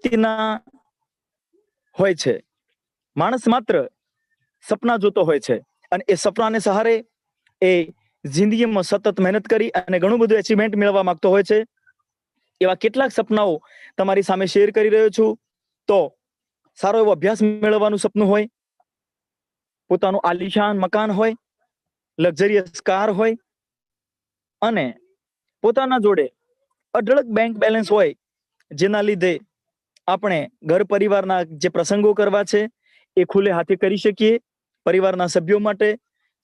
વ્યક્તિના હોય છે. માણસ માત્ર સપના જોતો હોય છે અને એ સપનાને સહારે એ જિંદગીમાં સતત મહેનત કરી અને ઘણું બધું અચીવમેન્ટ મેળવવા માંગતો હોય છે. એવા કેટલાક સપનાઓ તમારી સામે શેર કરી રહ્યો છું. તો સારો એવો અભ્યાસ મેળવવાનું સપનું હોય, પોતાનું આલિશાન મકાન હોય, લક્ઝરિયસ કાર હોય અને પોતાના જોડે અઢળક બેંક બેલેન્સ હોય, જેના લીધે આપણે ઘર પરિવારના જે પ્રસંગો કરવા છે એ ખુલ્લે હાથે કરી શકીએ. પરિવારના સભ્યો માટે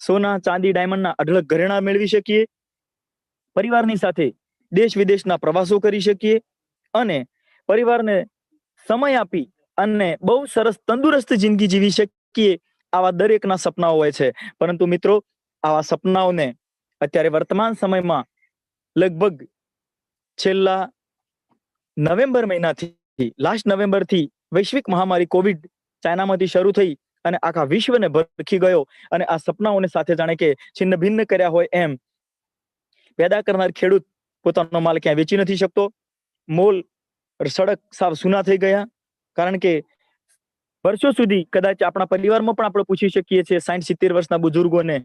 સોના, ચાંદી, ડાયમંડના અઢળક ઘરેણા મેળવી શકીએ. પરિવારની સાથે દેશ વિદેશના પ્રવાસો કરી શકીએ અને પરિવારને સમય આપી અને બહુ સરસ તંદુરસ્ત જિંદગી જીવી શકીએ. આવા દરેકના સપનાઓ હોય છે. પરંતુ મિત્રો, આવા સપનાઓને અત્યારે વર્તમાન સમયમાં લગભગ છેલ્લા નવેમ્બર મહિનાથી, લાસ્ટ નવેમ્બરથી વૈશ્વિક મહામારી કોવિડ ચાઇનામાંથી શરૂ થઈ અને આખા વિશ્વને ભરખી ગયો અને આ સપનાઓને સાથે જાણે કે છિન્ન ભિન્ન કર્યા હોય એમ પેદા કરનાર ખેડૂત પોતાનો માલ ક્યાં વેચી નથી શકતો. મોલ સડક સાવ સૂના થઈ ગયા. કારણ કે વર્ષો સુધી કદાચ આપણા પરિવારમાં પણ આપણે પૂછી શકીએ છીએ 60-70 વર્ષના બુઝુર્ગોને,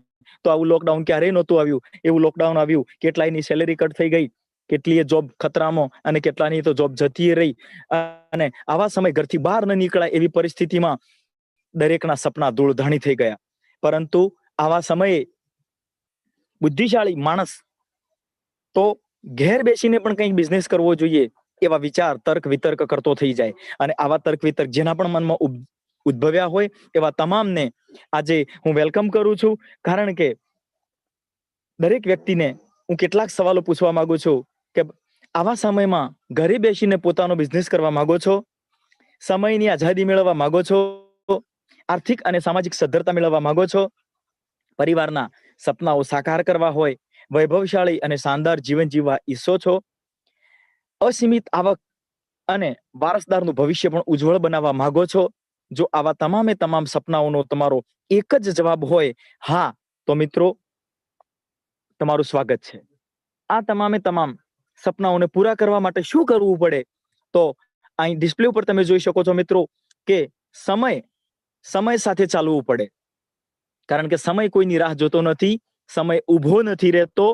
તો આવું લોકડાઉન ક્યારેય નહોતું આવ્યું. એવું લોકડાઉન આવ્યું, કેટલાયની સેલેરી કટ થઈ ગઈ, કેટલીય જોબ ખતરામાં અને કેટલાની તો જોબ જતી રહી. અને આવા સમય ઘરથી બહાર ન નીકળાય એવી પરિસ્થિતિમાં દરેકના સપના ધૂળધાણી થઈ ગયા. પરંતુ આવા સમયે બુદ્ધિશાળી માણસ તો ઘેર બેસીને પણ કંઈક બિઝનેસ કરવો જોઈએ એવા વિચાર, તર્ક વિતર્ક કરતો થઈ જાય. અને આવા તર્ક વિતર્ક જેના પણ મનમાં ઉદ્ભવ્યા હોય એવા તમામને આજે હું વેલકમ કરું છું. કારણ કે દરેક વ્યક્તિને હું કેટલાક સવાલો પૂછવા માંગુ છું કે આવા સમયમાં ઘરે બેસીને પોતાનો બિઝનેસ કરવા માંગો છો, સમયની આઝાદી મેળવવા માંગો છો, આર્થિક અને સામાજિક સદ્ધરતા મેળવવા માંગો છો, પરિવારના સપનાઓ સાકાર કરવા હોય, વૈભવશાળી અને શાનદાર જીવન જીવવા ઈચ્છો છો, અસીમિત આવક અને વારસદારનું ભવિષ્ય પણ ઉજ્જવળ બનાવવા માંગો છો. જો આવા તમામે તમામ સપનાઓનો તમારો એક જ જવાબ હોય હા, તો મિત્રો તમારું સ્વાગત છે. આ તમામે તમામ સપનાઓને પૂરા કરવા માટે શું કરવું પડે? તો અહીં ડિસ્પ્લે ઉપર તમે જોઈ શકો છો મિત્રો કે સમય સાથે ચાલવું પડે. કારણ કે સમય કોઈની રાહ જોતો નથી, સમય ઊભો નથી રહેતો.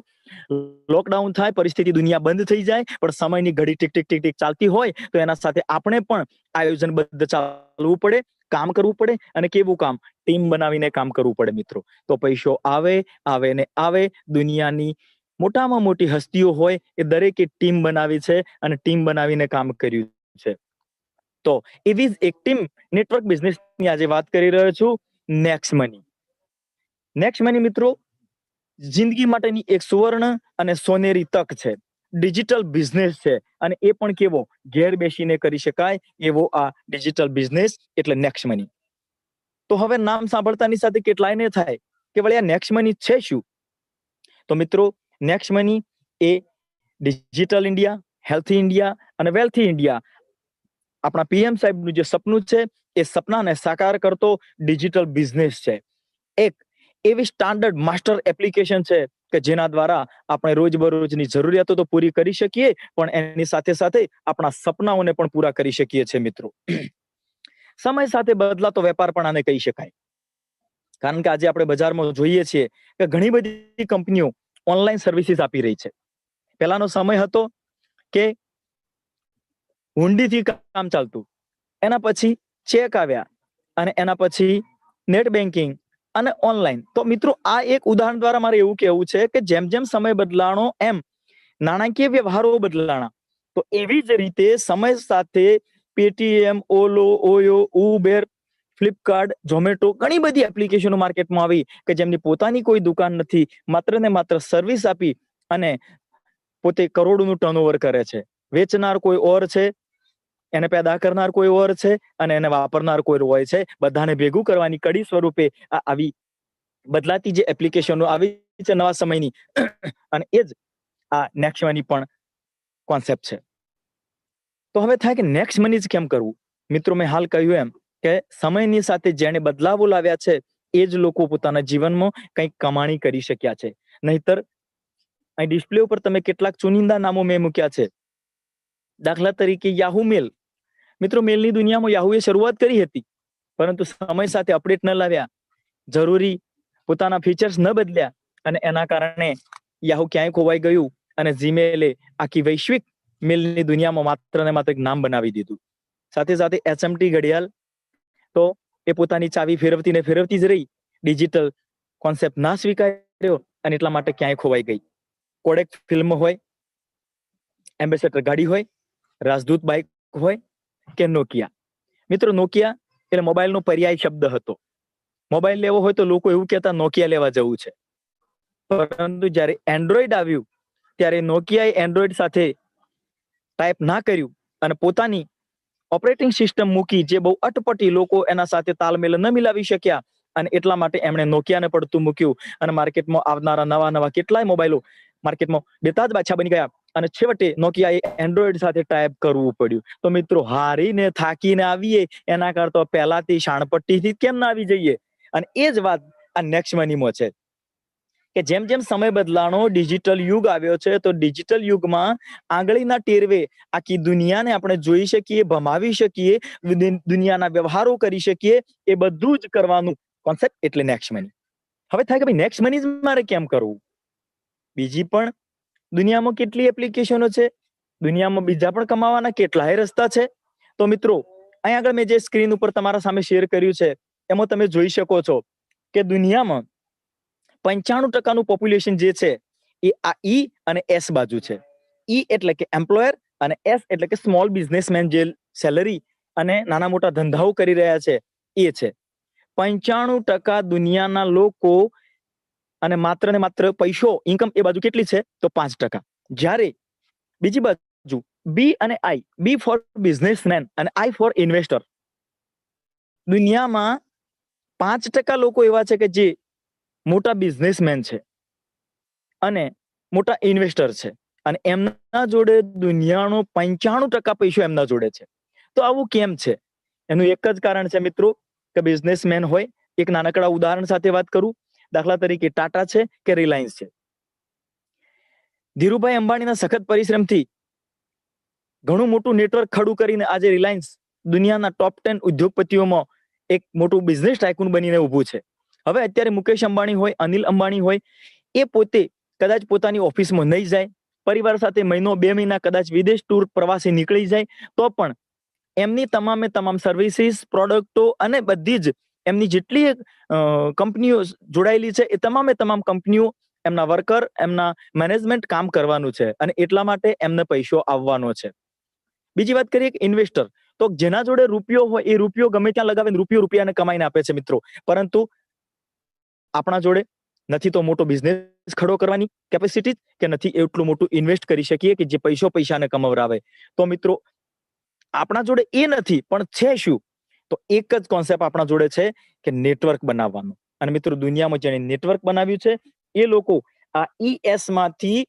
લોકડાઉન થાય, પરિસ્થિતિ દુનિયા બંધ થઈ જાય, પણ સમયની ઘડી ટીક ટીક ટીક ટીક ચાલતી હોય તો એના સાથે આપણે પણ આયોજનબદ્ધ ચાલવું પડે, કામ કરવું પડે. અને કેવું કામ? ટીમ બનાવીને કામ કરવું પડે મિત્રો. તો પૈસો આવે ને આવે. દુનિયાની મોટામાં મોટી હસ્તીઓ હોય એ દરેકે ટીમ બનાવી છે અને ટીમ બનાવીને કામ કર્યું છે. તો એવી જ એક ટીમ નેટવર્ક બિઝનેસની આજે વાત કરી રહ્યો છું, નેક્સ્ટ મની. નેક્સ્ટ મની મિત્રો જિંદગી માટેની એક સુવર્ણ અને સોનેરી તક છે. ડિજિટલ બિઝનેસ છે અને એ પણ કેવો? ઘેર બેસીને કરી શકાય એવો આ ડિજિટલ બિઝનેસ એટલે નેક્સ્ટ મની. તો હવે નામ સાંભળતાની સાથે કેટલાયને થાય કે વળી આ નેક્સ્ટ મની છે શું? તો મિત્રો, નેક્સ્ટ મની એ ડિજિટલ ઇન્ડિયા, હેલ્થી ઇન્ડિયા અને વેલ્થી ઇન્ડિયા, આપણા પીએમ સાહેબનું જે સપનું છે એ સપનાને સાકાર કરતો ડિજિટલ બિઝનેસ છે. એક એવી સ્ટાન્ડર્ડ માસ્ટર એપ્લિકેશન છે કે જેના દ્વારા આપણે રોજબરોજની જરૂરિયાતો તો પૂરી કરી શકીએ, પણ એની સાથે સાથે આપણા સપનાઓને પણ પૂરા કરી શકીએ છીએ મિત્રો. સમય સાથે બદલાતો વેપાર પણ આને કહી શકાય. કારણ કે આજે આપણે બજારમાં જોઈએ છીએ કે ઘણી બધી કંપનીઓ ઓનલાઈન સર્વિસીસ આપી રહી છે. પહેલાનો સમય હતો કે હુંડીથી કામ ચાલતું, એના પછી ચેક આવ્યા અને એના પછી નેટ બેન્કિંગ અને ઓનલાઈન. તો મિત્રો આ એક ઉદાહરણ દ્વારા મારે એવું કહેવું છે કે જેમ જેમ સમય બદલાણો એમ નાણાકીય વ્યવહારો બદલાણા. તો એવી જ રીતે સમય સાથે પેટીએમ, ઓલો, ઓયો, ઉબેર, ફ્લિપકાર્ટ, ઝોમેટો, ઘણી બધી એપ્લિકેશનો માર્કેટમાં આવી કે જેમની પોતાની કોઈ દુકાન નથી, માત્ર ને માત્ર સર્વિસ આપી અને પોતે કરોડોનું ટર્નઓવર કરે છે. વેચનાર કોઈ ઓર છે, એને પેદા કરનાર કોઈ ઓર છે અને એને વાપરનાર કોઈ હોય છે. બધાને ભેગું કરવાની કડી સ્વરૂપે આવી બદલાતી જે એપ્લિકેશનો આવી છે નવા સમયની, અને એ જ આ નેક્સ્ટ મની પણ કોન્સેપ્ટ છે. તો હવે થાય કે નેક્સ્ટ મની જ કેમ કરવું? મિત્રો, મેં હાલ કહ્યું એમ કે સમયની સાથે જેને બદલાવો લાવ્યા છે એ જ લોકો પોતાના જીવનમાં કંઈક કમાણી કરી શક્યા છે. નહીતર અહીં ડિસ્પ્લે ઉપર તમે કેટલાક ચુનિંદા નામો મેં મૂક્યા છે. દાખલા તરીકે યાહુ મેલ. મિત્રો મેલની દુનિયામાં યાહૂએ શરૂઆત કરી હતી, પરંતુ સમય સાથે અપડેટ ન લાવ્યા, જરૂરી પોતાના ફીચર્સ ન બદલ્યા, અને એના કારણે યાહૂ ક્યાંય ખોવાઈ ગયું અને જીમેલે આખી વૈશ્વિક મેલની દુનિયામાં માત્ર ને માત્ર એક નામ બનાવી દીધું. સાથે સાથે એચએમટી ઘડિયાળ તો એ પોતાની ચાવી ફેરવતી ને ફેરવતી જ રહી, ડિજિટલ કોન્સેપ્ટ ના સ્વીકાર્યો અને એટલા માટે ક્યાંય ખોવાઈ ગઈ. કોડેક ફિલ્મ હોય, એમ્બેસેડર ગાડી હોય, રાજદૂત બાઇક હોય કે નોકિયા. મિત્રો નોકિયા એટલે મોબાઈલનો પર્યાય શબ્દ હતો. મોબાઈલ લેવો હોય તો લોકો એવું કહેતા નોકિયા લેવા જવું છે. પરંતુ જ્યારે એન્ડ્રોઈડ આવ્યું ત્યારે નોકિયાએ એન્ડ્રોઈડ સાથે ટાઈપ ના કર્યું અને પોતાની ઓપરેટિંગ સિસ્ટમ મૂકી, જે બહુ અટપટી, લોકો એના સાથે તાલમેલ ન મિલાવી શક્યા, અને એટલા માટે એમણે નોકિયાને પડતું મૂક્યું અને માર્કેટમાં આવનારા નવા નવા કેટલાય મોબાઈલો માર્કેટમાં બેતાજ બાદશાહ બની ગયા અને છેવટે નોકિયાએ એન્ડ્રોઈડ સાથે ટાઈપ કરવું પડ્યું. તો મિત્રો હારીને થાકીને આવીએ એના કરતા પહેલાથી શાણપટ્ટીથી કેમ ના આવી જઈએ? અને એ જ વાત આ નેક્સ્ટ મનીમાં છે કે જેમ જેમ સમય બદલાણો, ડિજિટલ યુગ આવ્યો છે, તો ડિજિટલ યુગમાં આંગળીના ટેરવે આખી દુનિયાને આપણે જોઈ શકીએ, ભમાવી શકીએ, દુનિયાના વ્યવહારો કરી શકીએ, એ બધું જ કરવાનું કોન્સેપ્ટ એટલે નેક્સ્ટ મની. હવે થાય કે ભાઈ નેક્સ્ટ મની મારે કેમ કરવું? બીજી પણ દુનિયામાં કેટલી એપ્લિકેશનો છે, દુનિયામાં બીજા પણ કમાવાના કેટલાય રસ્તા છે. તો મિત્રો અહીં આગળ મેં જે સ્ક્રીન ઉપર તમારા સામે શેર કર્યું છે એમાં તમે જોઈ શકો છો કે દુનિયામાં 95% પોપ્યુલેશન જે છે એ આ ઈ અને એસ બાજુ છે. ઈ એટલે કે એમ્પ્લોયર અને એસ એટલે કે સ્મોલ બિઝનેસમેન, જે સેલરી અને નાના મોટા ધંધાઓ કરી રહ્યા છે એ છે. 95% દુનિયાના લોકો અને માત્ર ને માત્ર પૈસો, ઇન્કમ એ બાજુ કેટલી છે તો 5%. જ્યારે બીજી બાજુ બી અને આઈ, બી ફોર બિઝનેસમેન અને આઈ ફોર ઇન્વેસ્ટર, દુનિયામાં 5% લોકો એવા છે કે જે મોટા બિઝનેસમેન છે અને મોટા ઇન્વેસ્ટર છે, અને એમના જોડે દુનિયાનો 95% પૈસો એમના જોડે છે. તો આવું કેમ છે? એનું એક જ કારણ છે મિત્રો કે બિઝનેસમેન હોય. એક નાનકડા ઉદાહરણ સાથે વાત કરું, દાખલા તરીકે ટાટા છે કે રિલાયન્સ છે. ધીરુભાઈ અંબાણીના સખત પરિશ્રમથી ઘણું મોટું નેટવર્ક ખડું કરીને આજે રિલાયન્સ દુનિયાના ટોપ 10 ઉદ્યોગપતિઓમાં એક મોટું બિઝનેસ ટાઇકૂન બનીને ઊભું છે. હવે અત્યારે મુકેશ અંબાણી હોય, અનિલ અંબાણી હોય, એ પોતે કદાચ પોતાની ઓફિસમાં નહીં જાય, પરિવાર સાથે મહિનો 2 મહિના કદાચ વિદેશ ટૂર પ્રવાસે નીકળી જાય, તો પણ એમની તમામે તમામ સર્વિસીસ, પ્રોડક્ટો અને બધી જ એમની જેટલી કંપનીઓ જોડાયેલી છે એ તમામે તમામ કંપનીઓ, એમના વર્કર, એમના મેનેજમેન્ટ કામ કરવાનું છે અને એટલા માટે એમને પૈસો આવવાનો છે. બીજી વાત કરીએ કે ઇન્વેસ્ટર, તો જેના જોડે રૂપિયો હોય એ રૂપિયો ગમે ત્યાં લગાવે, રૂપિયાને કમાઈને આપે છે મિત્રો. પરંતુ આપણા જોડે નથી તો મોટો બિઝનેસ ખડો કરવાની કેપેસિટી કે નથી એટલું મોટું ઇન્વેસ્ટ કરી શકીએ કે જે પૈસાને કમાવરાવે. તો મિત્રો આપણા જોડે એ નથી, પણ છે શું? તો એક જ કોન્સેપ્ટ આપણા જોડે છે કે નેટવર્ક બનાવવાનું. અને મિત્રો દુનિયામાં જેને નેટવર્ક બનાવ્યું છે એ લોકો આ ઈએસ માંથી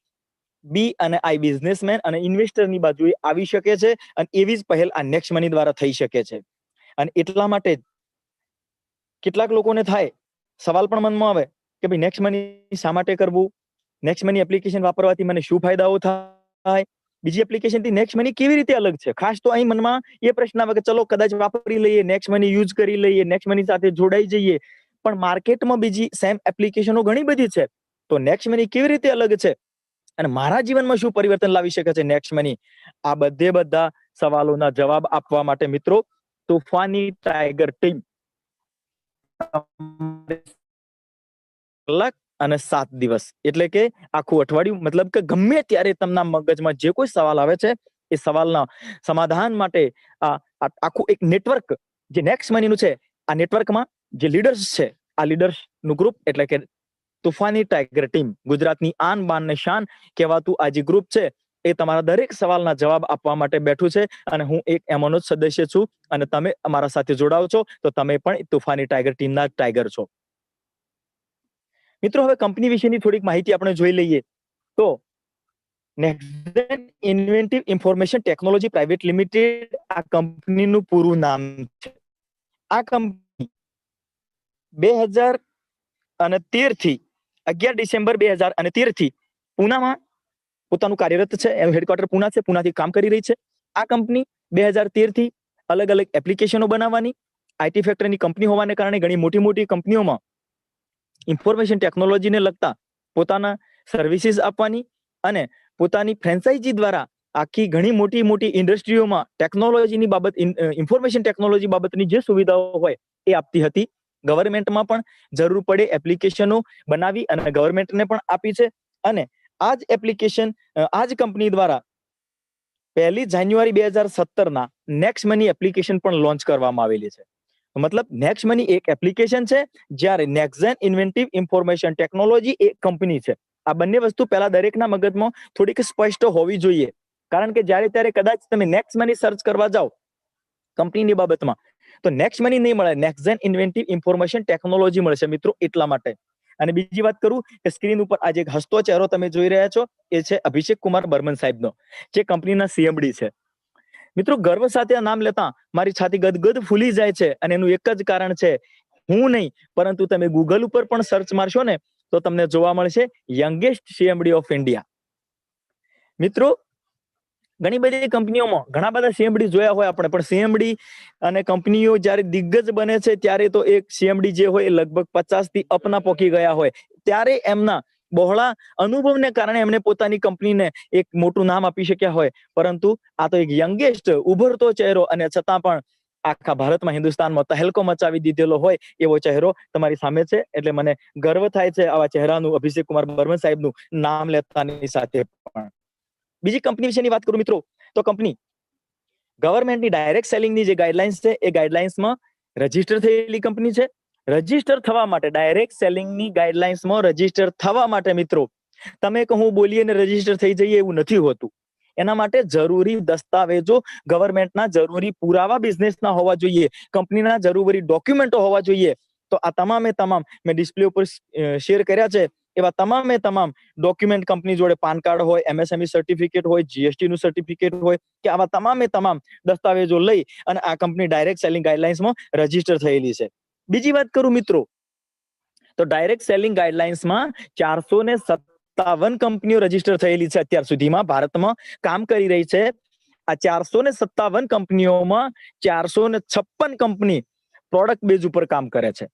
બી અને આઈ, બિઝનેસમેન અને ઇન્વેસ્ટરની બાજુએ આવી શકે છે, અને એવી જ પહેલ આ નેક્સ્ટ મની દ્વારા થઈ શકે છે. અને એટલા માટે કેટલાક લોકોને થાય, સવાલ પણ મનમાં આવે કે ભાઈ નેક્સ્ટ મની શા માટે કરવું? નેક્સ્ટ મની એપ્લિકેશન વાપરવાથી મને શું ફાયદાઓ થાય? બીજી એપ્લિકેશનથી નેક્સ્ટ મની કેવી રીતે અલગ છે? ખાસ તો અહીં મનમાં એ પ્રશ્ન આવે કે ચલો કદાચ વાપરી લઈએ, નેક્સ્ટ મની યુઝ કરી લઈએ, નેક્સ્ટ મની સાથે જોડાઈ જઈએ, પણ માર્કેટમાં બીજી સેમ એપ્લિકેશનો ઘણી બધી છે. તો નેક્સ્ટ મની કેવી રીતે અલગ છે અને મારા જીવનમાં શું પરિવર્તન લાવી શકે છે નેક્સ્ટ મની? આ બધા સવાલોના જવાબ આપવા માટે મિત્રો તોફાની ટાઈગર ટીમ કલાક અને 7 દિવસ એટલે કે આખું અઠવાડિયું, મતલબ કે ગમે ત્યારે તમારા મગજમાં જે કોઈ સવાલ આવે છે એ સવાલના સમાધાન માટે આખું એક નેટવર્ક જે નેક્સ્ટ મનીનું છે, આ નેટવર્કમાં જે લીડર્સ છે, આ લીડર્સનું ગ્રુપ એટલે કે તોફાની ટાઈગર ટીમ, ગુજરાતની આન બાન ને શાન કહેવાતું આ જે ગ્રુપ છે એ તમારા દરેક સવાલના જવાબ આપવા માટે બેઠું છે. અને હું એક એમનો જ સદસ્ય છું અને તમે અમારા સાથે જોડાવ છો તો તમે પણ તોફાની ટાઈગર ટીમના ટાઈગર છો. મિત્રો હવે કંપની વિશેની થોડીક માહિતી આપણે જોઈ લઈએ તો next inventive information technology private limited આ કંપનીનું પૂરું નામ છે. આ કંપની 2013 થી 11 ડિસેમ્બર 2013 થી પુનામાં પોતાનું કાર્યરત છે. એનું હેડક્વાર્ટર પુના છે, પુનાથી કામ કરી રહી છે. આ કંપની 2013 થી અલગ અલગ એપ્લિકેશનો બનાવવાની, આઈટી ફેક્ટરની કંપની હોવાને કારણે ઘણી મોટી મોટી કંપનીઓમાં ઇન્ફોર્મેશન ટેકનોલોજીને લગતા પોતાના સર્વિસીસ આપવાની અને પોતાની ફ્રેન્ચાઇઝી દ્વારા આખી ઘણી મોટી મોટી ઇન્ડસ્ટ્રીઓમાં ટેકનોલોજીની બાબત, ઇન્ફોર્મેશન ટેકનોલોજી બાબતની જે સુવિધાઓ હોય એ આપતી હતી. ગવર્મેન્ટમાં પણ જરૂર પડે એપ્લિકેશનો બનાવી અને ગવર્મેન્ટને પણ આપી છે. અને આ જ એપ્લિકેશન, આ જ કંપની દ્વારા 1 જાન્યુઆરી 2017 નેક્સ્ટ મની એપ્લિકેશન પણ લોન્ચ કરવામાં આવેલી છે. મતલબ નેક્સ્ટ મની એક એપ્લિકેશન છે, જ્યારે નેક્સ્ટજેન ઇન્વેન્ટિવ ઇન્ફોર્મેશન ટેકનોલોજી એક કંપની છે. આ બંને વસ્તુ પહેલા દરેકના મગજમાં થોડીક સ્પષ્ટ હોવી જોઈએ, કારણ કે જ્યારે ત્યારે કદાચ તમે નેક્સ્ટ મની સર્ચ કરવા જાઓ કંપનીની બાબતમાં તો નેક્સ્ટ મની નહીં મળે, નેક્સ્ટજેન ઇન્વેન્ટિવ ઇન્ફોર્મેશન ટેકનોલોજી મળશે મિત્રો, એટલા માટે. અને બીજી વાત કરું કે સ્ક્રીન ઉપર આજે એક હસતો ચહેરો તમે જોઈ રહ્યા છો, એ છે અભિષેક કુમાર બર્મન સાહેબનો, જે કંપનીના સીએમડી છે. મિત્રો, ગર્વ સાથે આ નામ લેતા મારી છાતી ગદગદ ફૂલી જાય છે, અને એનું એક જ કારણ છે, હું નહીં પરંતુ તમે ગૂગલ ઉપર પણ સર્ચ મારશો ને તો તમને જોવા મળશે યંગેસ્ટ સીએમડી ઓફ ઇન્ડિયા. મિત્રો, ઘણી બધી કંપનીઓમાં ઘણા બધા સીએમડી જોયા હોય આપણે, પણ સીએમડી અને કંપનીઓ જ્યારે દિગ્ગજ બને છે ત્યારે તો એક સીએમડી જે હોય એ લગભગ 50 થી અપના પોકી ગયા હોય, ત્યારે એમના બહોળા અનુભવને કારણે એમને પોતાની કંપનીને એક મોટું નામ આપી શક્યા હોય. પરંતુ આ તો એક યંગેસ્ટ ઉભરતો ચહેરો, અને છતાં પણ આખા ભારતમાં, હિન્દુસ્તાનમાં તહેલકો મચાવી દીધેલો હોય એવો ચહેરો તમારી સામે છે. એટલે મને ગર્વ થાય છે આવા ચહેરાનું, અભિષેક કુમાર બર્મન સાહેબનું નામ લેતાની સાથે પણ. બીજી કંપની વિશેની વાત કરું મિત્રો, તો કંપની ગવર્મેન્ટની ડાયરેક્ટ સેલિંગની જે ગાઈડલાઇન્સ છે એ ગાઈડલાઇન્સમાં રજીસ્ટર થયેલી કંપની છે. રજીસ્ટર થવા માટે, ડાયરેક્ટ સેલિંગની ગાઈડલાઇન્સમાં રજીસ્ટર થવા માટે મિત્રો, તમે કહું બોલીએ ને રજીસ્ટર થઈ જઈએ એવું નથી હોતું. એના માટે જરૂરી દસ્તાવેજો, ગવર્મેન્ટના જરૂરી પુરાવા બિઝનેસના હોવા જોઈએ, કંપનીના જરૂરી ડોક્યુમેન્ટો હોવા જોઈએ. તો આ તમામે તમામ મેં ડિસ્પ્લે ઉપર શેર કર્યા છે એવા તમામે તમામ ડોક્યુમેન્ટ કંપની જોડે પાન કાર્ડ હોય, એમએસએમઈ સર્ટિફિકેટ હોય, જીએસટી નું સર્ટિફિકેટ હોય, કે આવા તમામે તમામ દસ્તાવેજો લઈ અને આ કંપની ડાયરેક્ટ સેલિંગ ગાઈડલાઇન્સમાં રજીસ્ટર થયેલી છે. બીજી વાત કરું મિત્રો, તો ડાયરેક્ટ સેલિંગ ગાઈડલાઇન્સમાં 457 કંપનીઓ રજીસ્ટર થયેલી છે અત્યાર સુધીમાં, ભારતમાં કામ કરી રહી છે. આ 457 કંપનીઓમાં 456 કંપની પ્રોડક્ટ બેઝ ઉપર કામ કરે છે.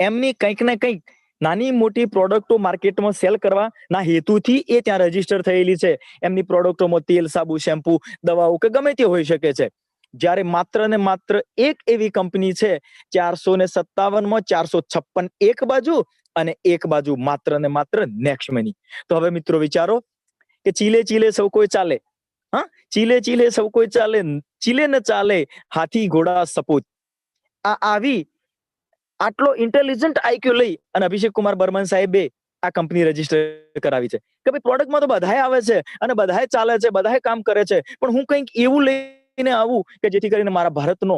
એમની કંઈક ને કંઈક નાની મોટી પ્રોડક્ટો માર્કેટમાં સેલ કરવાના હેતુથી એ ત્યાં રજીસ્ટર થયેલી છે. એમની પ્રોડક્ટોમાં તેલ, સાબુ, શેમ્પુ, દવાઓ કે ગમે તે હોઈ શકે છે. જ્યારે માત્ર ને માત્ર એક એવી કંપની છે 457 માં 456 એક બાજુ અને એક બાજુ માત્ર ને માત્ર નેક્સ્ટ મની. તો હવે મિત્રો વિચારો કે ચીલે ચીલે સૌ કોઈ ચાલે, હા, ચીલે ચીલે સૌ કોઈ ચાલે, ચીલે ન ચાલે હાથી ઘોડા સપૂત. આ આવી આટલો ઇન્ટેલિજન્ટ આઈક્યુ લઈ અને અભિષેક કુમાર બર્મન સાહેબે આ કંપની રજીસ્ટર કરાવી છે કે ભાઈ પ્રોડક્ટમાં તો બધાય આવે છે અને બધાય ચાલે છે, બધાય કામ કરે છે, પણ હું કંઈક એવું લઈને આવું કે જેથી કરીને મારા ભારતનો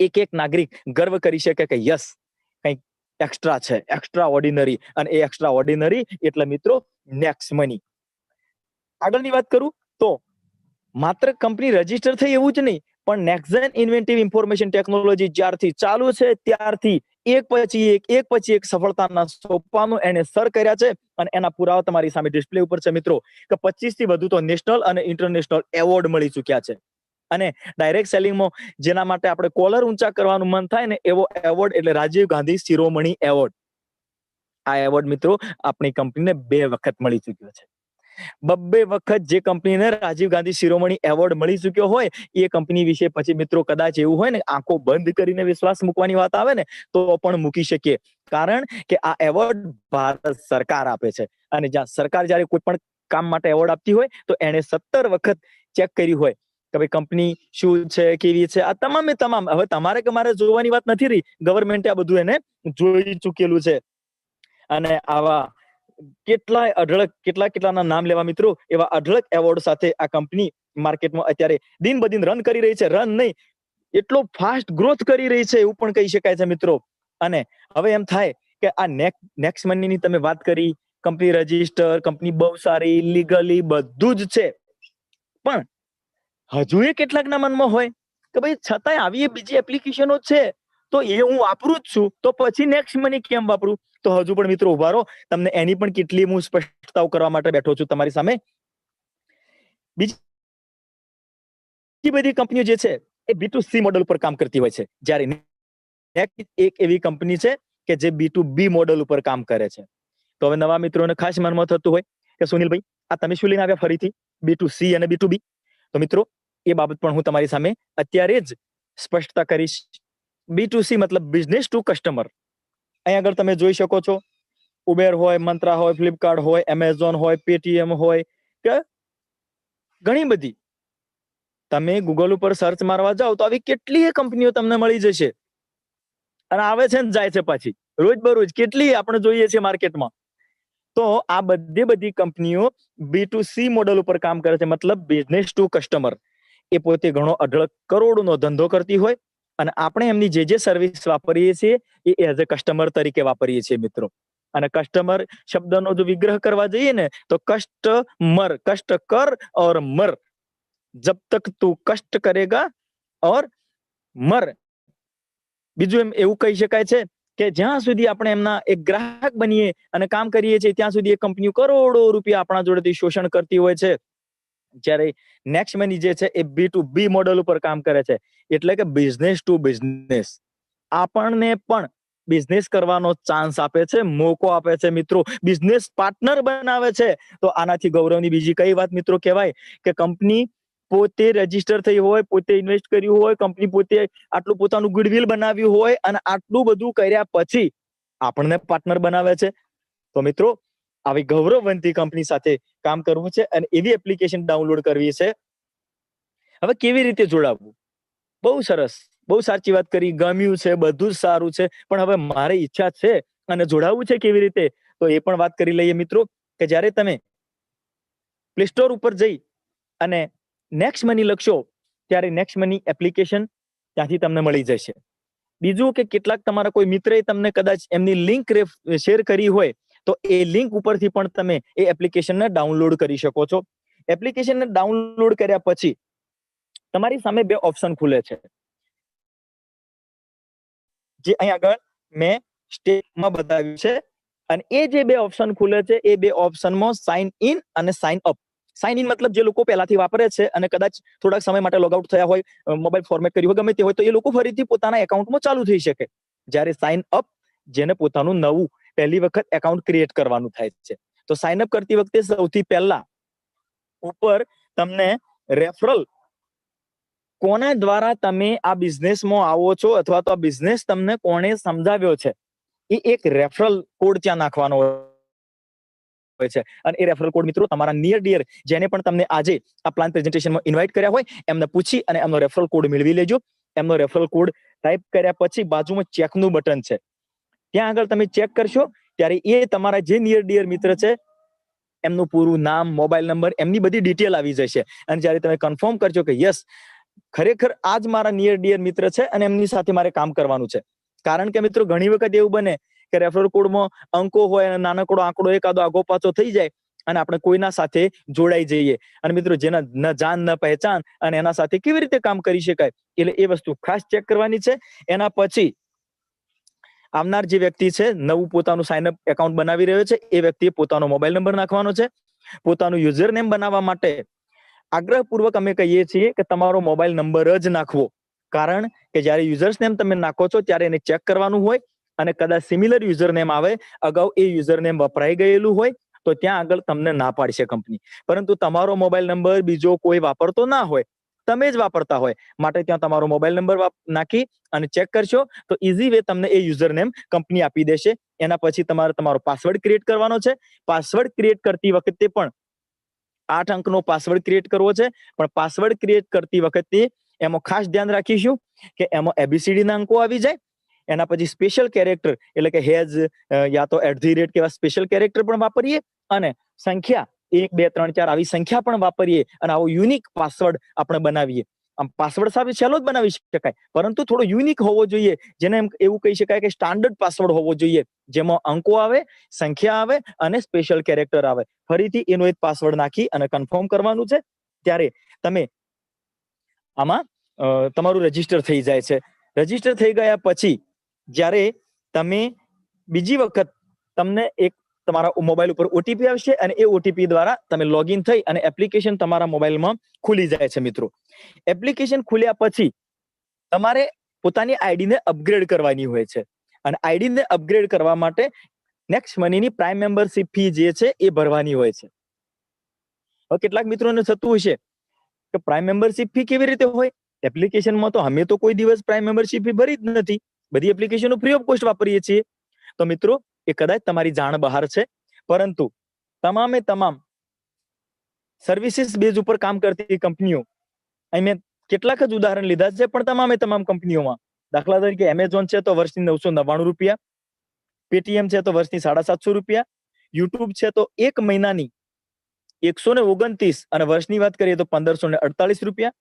એક એક નાગરિક ગર્વ કરી શકે કે યસ, કંઈક એક્સ્ટ્રા છે, એક્સ્ટ્રા ઓર્ડિનરી. અને એ એક્સ્ટ્રા ઓર્ડિનરી એટલે મિત્રો નેક્સ્ટ મની. આગળની વાત કરું તો માત્ર કંપની રજીસ્ટર થઈ એવું જ નહીં, પણ નેક્સ્ટજેન ઇન્વેન્ટિવ ઇન્ફોર્મેશન ટેકનોલોજી જ્યારથી ચાલુ છે ત્યારથી એક પછી એક સફળતાના સોપાનો એને સર કર્યા છે. અને એના પુરાવા તમારી સામે ડિસ્પ્લે ઉપર છે મિત્રો, કે 25 થી વધુ તો નેશનલ અને ઇન્ટરનેશનલ એવોર્ડ મળી ચુક્યા છે. અને ડાયરેક્ટ સેલિંગમાં જેના માટે આપણે કોલર ઊંચા કરવાનું મન થાય ને એવો એવોર્ડ એટલે રાજીવ ગાંધી શિરોમણી એવોર્ડ. આ એવોર્ડ મિત્રો આપણી કંપનીને 2 વખત મળી ચુક્યો છે. 2 વખત જે કંપનીને રાજીવ ગાંધી શિરોમણી એવોર્ડ મળી ચુક્યો હોય એ કંપની વિશે પછી મિત્રો કદાચ એવું હોય ને આંખો બંધ કરીને વિશ્વાસ મૂકવાની વાત આવે ને તો પણ મૂકી શકીએ. કારણ કે આ એવોર્ડ ભારત સરકાર આપે છે. અને જ્યાં સરકાર જ્યારે કોઈ પણ કામ માટે એવોર્ડ આપતી હોય તો એને 17 વખત ચેક કર્યું હોય કે ભાઈ કંપની શું છે, કેવી છે. આ તમામે તમામ હવે તમારે કે મારે જોવાની વાત નથી રહી, ગવર્મેન્ટે આ બધું એને જોઈ ચૂકેલું છે. અને આવા કેટલાય અઢળક કેટલાના નામ લેવા મિત્રો, એવા અઢળક એવોર્ડ સાથે આ કંપની માર્કેટમાં અત્યારે દિન બદિન રન કરી રહી છે. રન નહીં, એટલો ફાસ્ટ ગ્રોથ કરી રહી છે એવું પણ કહી શકાય છે મિત્રો. અને હવે એમ થાય કે આ નેક્સ્ટ મનીની તમે વાત કરી, કંપની રજીસ્ટર, કંપની બહુ સારી, લીગલી બધું જ છે, પણ હજુ એ કેટલાકના મનમાં હોય કે ભાઈ છતાંય આવી બીજી એપ્લિકેશનો છે તો એ હું વાપરું જ છું, તો પછી નેક્સ્ટ મની કેમ વાપરું? તો હજુ પણ મિત્રો ઉભા રહો, તમને એની પણ કેટલી હું સ્પષ્ટતાઓ કરવા માટે બેઠો છું તમારી સામે. બીજી બધી કંપનીઓ જે છે એ B2C મોડલ ઉપર કામ કરતી હોય છે, જ્યારે નેક્સ્ટ એક એવી કંપની છે કે જે B2B મોડલ ઉપર કામ કરે છે. તો હવે નવા મિત્રોને ખાસ મનમાં થતું હોય કે સુનિલભાઈ આ તમે શું લઈને આવ્યા ફરીથી B2C અને B2B? તો મિત્રો એ બાબત પણ હું તમારી સામે અત્યારે જ સ્પષ્ટતા કરીશ. B2C મતલબ બિઝનેસ ટુ કસ્ટમર. અહીં આગળ તમે જોઈ શકો છો ઉબેર હોય, મંત્રા હોય, ફ્લિપકાર્ટ હોય, એમેઝોન હોય, પેટીએમ હોય કે ઘણી બધી તમે ગૂગલ ઉપર સર્ચ મારવા જાઓ તો આવી કેટલીય કંપનીઓ તમને મળી જશે અને આવે છે ને જાય છે પાછી રોજ કેટલી આપણે જોઈએ છે માર્કેટમાં. તો આ બધી કંપનીઓ B2C મોડલ ઉપર કામ કરે છે, મતલબ બિઝનેસ ટુ કસ્ટમર. એ પોતે ઘણો અઢળક કરોડોનો ધંધો કરતી હોય અને આપણે એમની જે સર્વિસ વાપરીએ છીએ એ એઝ અ કસ્ટમર તરીકે વાપરીએ છીએ મિત્રો. અને કસ્ટમર શબ્દનો જો વિગ્રહ કરવા જઈએ ને તો કસ્ટમર, કષ્ટ કર ઓર મર, જબ તક તું કષ્ટ કરેગા ઓર મર. બીજું એવું કહી શકાય છે કે જ્યાં સુધી આપણે એમના એક ગ્રાહક બનીએ અને કામ કરીએ છીએ ત્યાં સુધી એ કંપનીઓ કરોડો રૂપિયા આપણા જોડેથી શોષણ કરતી હોય છે. જ્યારે નેક્સ્ટ મની જે છે એ B2B મોડલ ઉપર કામ કરે છે, એટલે કે બિઝનેસ ટુ બિઝનેસ. આપણને પણ બિઝનેસ કરવાનો ચાન્સ આપે છે, મોકો આપે છે મિત્રો, બિઝનેસ પાર્ટનર બનાવે છે. તો આનાથી ગૌરવની બીજી કઈ વાત મિત્રો કહેવાય કે કંપની પોતે રજીસ્ટર થઈ હોય, પોતે ઇન્વેસ્ટ કર્યું હોય, કંપની પોતે આટલું પોતાનું ગુડવિલ બનાવ્યું હોય અને આટલું બધું કર્યા પછી આપણને પાર્ટનર બનાવે છે. તો મિત્રો આવી ગૌરવવંતી કંપની સાથે કામ કરવું છે અને એવી એપ્લિકેશન ડાઉનલોડ કરવી છે. હવે કેવી રીતે જોડાવવું? બહુ સરસ, બહુ સાચી વાત કરી, ગમ્યું છે, બધું જ સારું છે, પણ હવે મારી ઈચ્છા છે અને જોડાવવું છે કેવી રીતે, તો એ પણ વાત કરી લઈએ મિત્રો કે જ્યારે તમે પ્લે સ્ટોર ઉપર જઈ અને નેક્સ્ટ મની લખશો ત્યારે નેક્સ્ટ મની એપ્લિકેશન ત્યાંથી તમને મળી જશે. બીજું કે કેટલાક તમારા કોઈ મિત્રએ તમને કદાચ એમની લિંક શેર કરી હોય તો એ લિંક ઉપરથી પણ તમે એ એપ્લિકેશનને ડાઉનલોડ કરી શકો છો. એપ્લિકેશનને ડાઉનલોડ કર્યા પછી તમારી સામે બે ઓપ્શન ખુલે છે, જે અહીં આગળ મેં સ્ટેપમાં બતાવ્યું છે. અને એ જે બે ઓપ્શન ખુલે છે એ બે ઓપ્શનમાં સાઇન ઇન અને સાઇન અપ. સાઇન ઇન મતલબ જે લોકો પહેલાથી વાપરે છે અને કદાચ થોડાક સમય માટે લોગ આઉટ થયા હોય, મોબાઈલ ફોર્મેટ કર્યું હોય, ગમે તે હોય, તો એ લોકો ફરીથી પોતાના એકાઉન્ટમાં ચાલુ થઈ શકે. જ્યારે સાઇન અપ જેને પોતાનું નવું પહેલી વખત એકાઉન્ટ ક્રિએટ કરવાનું થાય છે. તો સાઇન અપ કરતી વખતે સૌથી પહેલા ઉપર તમને રેફરલ, કોના દ્વારા તમે આ બિઝનેસમાં આવો છો અથવા તો આ બિઝનેસ તમને કોણે સમજાવ્યો છે એ એક રેફરલ કોડ ત્યાં નાખવાનો હોય છે. અને એ રેફરલ કોડ મિત્રો તમારા નિયર ડિયર જેને પણ તમને આજે આ પ્લાન પ્રેઝન્ટેશનમાં ઇન્વાઇટ કર્યા હોય એમને પૂછી અને એમનો રેફરલ કોડ મેળવી લેજો. એમનો રેફરલ કોડ ટાઈપ કર્યા પછી બાજુમાં ચેકનું બટન છે, ત્યાં આગળ તમે ચેક કરશો ત્યારે એ તમારા જે નિયર ડિયર મિત્ર છે એમનું પૂરું નામ, મોબાઈલ નંબર, એમની બધી ડિટેલ આવી જશે. અને જ્યારે તમે કન્ફર્મ કરશો કે યસ ખરેખર આ જ મારા નિયર ડિયર મિત્ર છે અને એમની સાથે મારે કામ કરવાનું છે. કારણ કે મિત્રો ઘણી વખત એવું બને કે રેફરલ કોડમાં અંકો હોય અને નાનકડો આંકડો એકાદો આગો પાછો થઈ જાય અને આપણે કોઈના સાથે જોડાઈ જઈએ. અને મિત્રો જેના ન જાન ન પહેચાન અને એના સાથે કેવી રીતે કામ કરી શકાય, એટલે એ વસ્તુ ખાસ ચેક કરવાની છે. એના પછી આવનાર જે વ્યક્તિ છે, નવું પોતાનું સાઇનઅપ એકાઉન્ટ બનાવી રહ્યો છે, એ વ્યક્તિએ પોતાનો મોબાઈલ નંબર નાખવાનો છે. પોતાનું યુઝર નેમ બનાવવા માટે આગ્રહપૂર્વક અમે કહીએ છીએ કે તમારો મોબાઈલ નંબર જ નાખવો. કારણ કે જ્યારે યુઝર્સ નેમ તમે નાખો છો ત્યારે એને ચેક કરવાનું હોય અને કદાચ સિમિલર યુઝર નેમ આવે, અગાઉ એ યુઝર નેમ વપરાઈ ગયેલું હોય તો ત્યાં આગળ તમને ના પાડશે કંપની. પરંતુ તમારો મોબાઈલ નંબર બીજો કોઈ વાપરતો ના હોય, તમે જ વાપરતા હોય, માટે ત્યાં તમારો મોબાઈલ નંબર નાખી અને ચેક કરશો તો ઇઝી વે તમને એ યુઝર નેમ કંપની આપી દેશે. એના પછી તમારે તમારો પાસવર્ડ ક્રિએટ કરવાનો છે. પાસવર્ડ ક્રિએટ કરતી વખતે પણ 8 અંકનો પાસવર્ડ ક્રિએટ કરવો છે. પણ પાસવર્ડ ક્રિએટ કરતી વખતે એમાં ખાસ ધ્યાન રાખીશું કે એમાં ABCD ના અંકો આવી જાય. એના પછી સ્પેશિયલ કેરેક્ટર એટલે કે હેઝ યા તો @ કેવા સ્પેશિયલ કેરેક્ટર પણ વાપરીએ અને સંખ્યા 1 2 3 4 આવી સંખ્યા પણ વાપરીએ અને આવો યુનિક પાસવર્ડ આપણે બનાવીએ. આમ પાસવર્ડ સાવ સહેલો જ બનાવી શકાય, પરંતુ થોડો યુનિક હોવો જોઈએ, જેને એવું કહી શકાય કે સ્ટાન્ડર્ડ પાસવર્ડ હોવો જોઈએ, જેમાં અંકો આવે, સંખ્યા આવે અને સ્પેશિયલ કેરેક્ટર આવે. ફરીથી એનો એક પાસવર્ડ નાખી અને કન્ફર્મ કરવાનું છે. ત્યારે તમે આમાં તમારું રજીસ્ટર થઈ જાય છે. રજીસ્ટર થઈ ગયા પછી જ્યારે તમે બીજી વખત તમને એક તમારા મોબાઈલ ઉપર ઓટીપી આવશે અને એ ઓટીપી દ્વારા તમે લોગિન થઈ અને એપ્લિકેશન તમારા મોબાઈલમાં ખુલી જાય છે મિત્રો. એપ્લિકેશન ખુલ્યા પછી તમારે પોતાની આઈડી ને અપગ્રેડ કરવાની હોય છે અને આઈડી ને અપગ્રેડ કરવા માટે નેક્સ્ટ મનીની પ્રાઇમ મેમ્બરશિપ ફી જે છે એ ભરવાની હોય છે. હવે કેટલાક મિત્રોને થતું હશે કે પ્રાઇમ મેમ્બરશિપ ફી કેવી રીતે હોય? એપ્લિકેશનમાં તો અમે તો કોઈ દિવસ પ્રાઇમ મેમ્બરશિપ ફી ભરી જ નથી, બધી એપ્લિકેશનો ફ્રી ઓફ કોસ્ટ વાપરીએ છીએ. તો મિત્રો એ કદાચ તમારી જાણ બહાર છે, પરંતુ તમામે તમામ સર્વિસીસ બેઝ ઉપર કામ કરતી કંપનીઓ, અહીં મેં કેટલાક જ ઉદાહરણ લીધા છે, પણ તમામે તમામ કંપનીઓમાં દાખલા તરીકે એમેઝોન છે તો વર્ષની 999 રૂપિયા, પેટીએમ છે તો વર્ષની 750 રૂપિયા, યુટ્યુબ છે તો એક મહિનાની 129 અને વર્ષની વાત કરીએ તો 1548 રૂપિયા,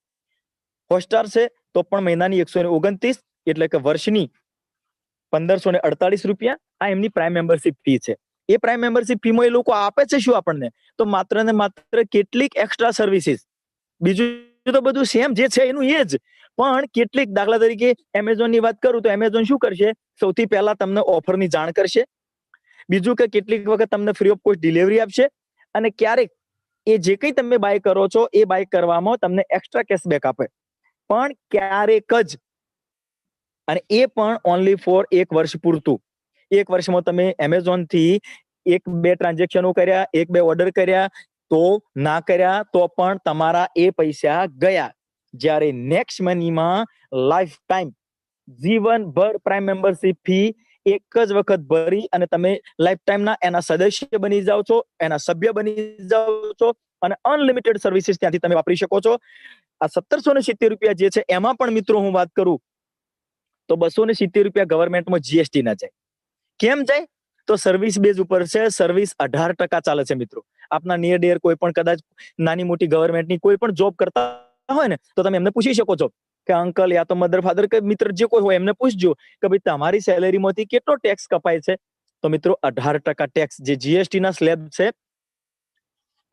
હોટસ્ટાર છે તો પણ મહિનાની 129 એટલે કે વર્ષની 1548 રૂપિયા. આ એમની પ્રાઇમ મેમ્બરશિપ ફી છે. એ પ્રાઇમ મેમ્બરશિપ ફીમાં એ લોકો આપે છે શું આપણને? તો માત્ર ને માત્ર કેટલીક એક્સ્ટ્રા સર્વિસીસ, બીજું તો બધું સેમ જે છે એનું એ જ, પણ કેટલીક, દાખલા તરીકે એમેઝોન ની વાત કરું તો એમેઝોન શું કરશે? સૌથી પહેલા તમને ઓફરની જાણ કરશે, બીજું કે કેટલીક વખત તમને ફ્રી ઓફ કોસ્ટ ડિલિવરી આપશે, અને ક્યારેક એ જે કંઈ તમે બાય કરો છો એ બાય કરવામાં તમને એક્સ્ટ્રા કેશબેક આપે, પણ ક્યારેક જ, અને એ પણ ઓનલી ફોર 1 વર્ષ પૂરતું. 1 વર્ષમાં તમે એમેઝોન થી 1-2 ટ્રાન્ઝેક્શનો કર્યા, 1-2 ઓર્ડર કર્યા તો ના કર્યા તો પણ તમારા એ પૈસા ગયા. જ્યારે નેક્સ્ટ મનીમાં લાઈફ ટાઈમ જીવનભર પ્રાઇમ મેમ્બરશિપ ફી એક જ વખત ભરી અને તમે લાઈફ ટાઈમના એના સદસ્ય બની જાઓ છો, એના સભ્ય બની જાઓ છો, અને અનલિમિટેડ સર્વિસીસ ત્યાંથી તમે વાપરી શકો છો. આ 1770 રૂપિયા જે છે એમાં પણ મિત્રો હું વાત કરું તો 270 રૂપિયા ગવર્મેન્ટમાં જીએસટી ના જાય. કેમ જાય? તો સર્વિસ બેઝ ઉપર છે, સર્વિસ 18% ચાલે છે મિત્રો. આપના નિયર ડેર કોઈ પણ કદાચ નાની મોટી ગવર્મેન્ટની કોઈ પણ જોબ કરતા હોય ને તો તમે એમને પૂછી શકો છો કે અંકલ યા તો મધર ફાધર કે મિત્ર જે કોઈ હોય એમને પૂછજો કે ભાઈ તમારી સેલેરીમાંથી કેટલો ટેક્સ કપાય છે? તો મિત્રો 18% ટેક્સ, જે જીએસટી ના સ્લેબ છે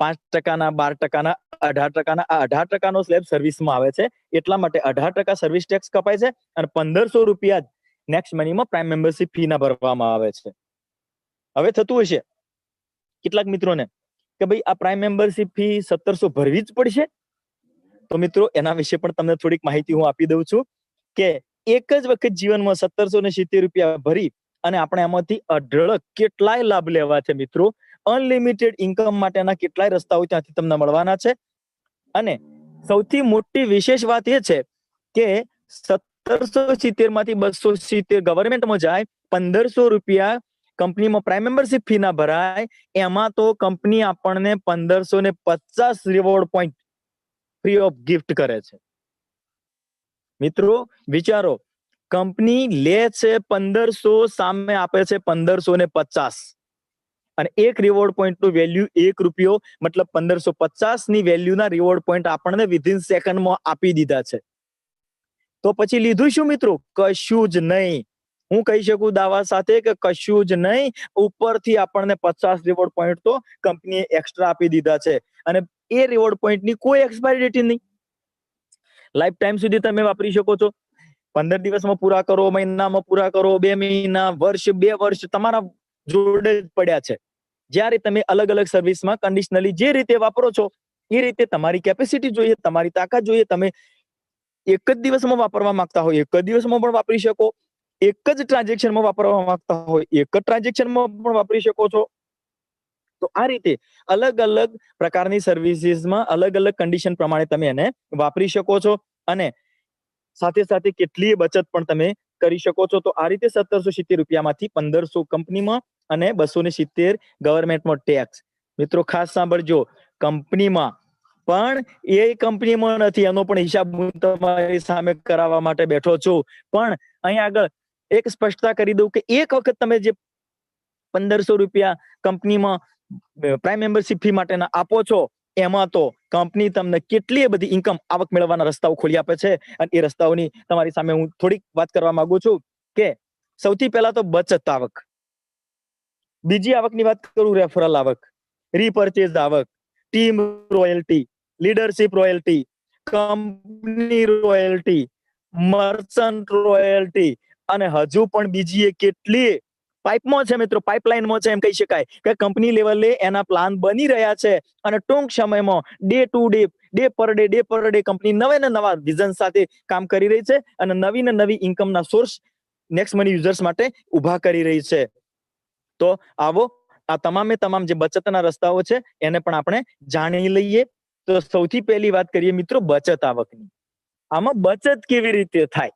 5%, 12%, 18%, આ 18% સ્લેબ સર્વિસમાં આવે છે, એટલા માટે 18% સર્વિસ ટેક્સ કપાય છે અને 1500 રૂપિયા નેક્સ્ટ મનીમાં પ્રાઇમ મેમ્બરશિપ ફી ના ભરવામાં આવે છે. હવે થતું હશે કેટલાક મિત્રોને કે ભાઈ આ પ્રાઇમ મેમ્બરશિપ ફી 1700 ભરવી જ પડશે? તો મિત્રો એના વિશે પણ તમને થોડીક માહિતી હું આપી દઉં છું કે એક જ વખત જીવનમાં 1770 રૂપિયા ભરી અને આપણે એમાંથી અઢળક કેટલાય લાભ લેવા છે મિત્રો. અનલિમિટેડ ઇન્કમ માટેના કેટલાય રસ્તાઓ ત્યાંથી તમને મળવાના છે. અને સૌથી મોટી વિશેષ વાત એ છે કે 1770 માંથી 270 ગવર્મેન્ટમાં જાય, 1500 રૂપિયા કંપનીમાં પ્રાઇમ મેમ્બરશિપ ફી ના ભરાય, એમાં તો કંપની આપણને 1550 reward point free of gift કરે છે. મિત્રો વિચારો, કંપની લે છે 1500, સામે આપે છે 1550, અને એક રિવોર્ડ પોઈન્ટ નું વેલ્યુ ₹1, મતલબ 1550 ની વેલ્યુના રિવોર્ડ પોઈન્ટ આપણને વિધિન સેકન્ડમાં આપી દીધા છે. તો પછી લીધું શું મિત્રો? કશું જ નહીં. હું કહી શકું દાવા સાથે કે કશું જ નહીં, ઉપરથી આપણને 50 રિવોર્ડ પોઈન્ટ તો કંપનીએ એક્સ્ટ્રા આપી દીધા છે, અને એ રિવોર્ડ પોઈન્ટની કોઈ એક્સપાયરી ડેટ નહીં. લાઈફ ટાઈમ સુધી તમે વાપરી શકો છો. 15 દિવસમાં પૂરા કરો, મહિનામાં પૂરા કરો, 2 મહિના, વર્ષ, 2 વર્ષ તમારા જોડે જ પડ્યા છે. જ્યારે તમે અલગ અલગ સર્વિસમાં કન્ડિશનલી જે રીતે વાપરો છો એ રીતે તમારી કેપેસિટી જોઈએ, તમારી તાકાત જોઈએ. તમે એક જ દિવસમાં વાપરવા માંગતા હોય એક જ દિવસમાં પણ વાપરી શકો, એક જ ટ્રાન્ઝેક્શનમાં વાપરવા માંગતા હોય એક જ ટ્રાન્ઝેક્શનમાં પણ વાપરી શકો છો. તો આ રીતે અલગ અલગ પ્રકારની સર્વિસીસમાં અલગ અલગ કન્ડિશન પ્રમાણે તમે એને વાપરી શકો છો, અને સાથે સાથે કેટલીય બચત પણ તમે કરી શકો છો. તો આ રીતે 1770 રૂપિયામાંથી 1500 કંપનીમાં અને 270 ગવર્મેન્ટમાં ટેક્સ. મિત્રો ખાસ સાંભળજો, કંપનીમાં પણ એ કંપનીમાં નથી, એનો પણ હિસાબ હું તમારી સામે કરાવવા માટે બેઠો છું. પણ અહીં આગળ એક સ્પષ્ટતા કરી દઉં કે એક વખત તમે જે 1500 રૂપિયા કંપનીમાં પ્રાઇમ મેમ્બરશિપ ફી માટેના આપો છો, એમાં તો કંપની તમને કેટલી બધી ઇન્કમ આવક મેળવવાના રસ્તાઓ ખોલી આપે છે, અને એ રસ્તાઓની તમારી સામે હું થોડીક વાત કરવા માંગુ છું કે સૌથી પહેલા તો બચત આવક, બીજી આવકની વાત કરું રેફરલ આવક, રીપર્ચેઝ આવક, team royalty, leadership royalty, company royalty, merchant royalty, અને હજુ પણ બીજી કેટલી પાઇપમાં છે મિત્રો, પાઇપલાઇનમાં છે એમ કહી શકાય કે કંપની લેવલે એના પ્લાન બની રહ્યા છે, અને ટૂંક સમયમાં day to day day per day company નવે ને નવા વિઝન સાથે કામ કરી રહી છે અને નવી ને નવી ઇન્કમના સોર્સ નેક્સ્ટ મની યુઝર્સ માટે ઉભા કરી રહી છે. તો આવો આ તમામે તમામ જે બચતના રસ્તાઓ છે એને પણ આપણે જાણી લઈએ. તો સૌથી પહેલી વાત કરીએ મિત્રો બચત આવકની. આમાં બચત કેવી રીતે થાય?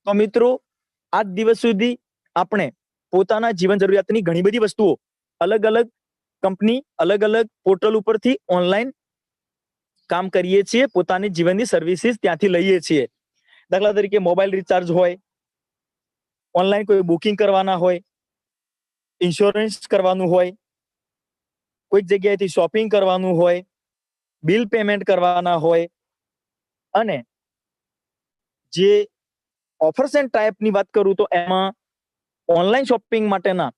તો મિત્રો આજ દિવસ સુધી આપણે પોતાના જીવન જરૂરિયાતની ઘણી બધી વસ્તુઓ અલગ અલગ કંપની, અલગ અલગ પોર્ટલ ઉપરથી ઓનલાઈન કામ કરીએ છીએ, પોતાની જીવનની સર્વિસીસ ત્યાંથી લઈએ છીએ. દાખલા તરીકે મોબાઈલ રિચાર્જ હોય, ઓનલાઈન કોઈ બુકિંગ કરવાના હોય, ઇન્સ્યોરન્સ કરવાનું હોય, કોઈક જગ્યાએથી શોપિંગ કરવાનું હોય, બિલ પેમેન્ટ કરવાના હોય, અને જે ઓફર્સ એન્ડ ટાઈપની વાત કરું તો એમાં ઓનલાઈન શોપિંગ માટેના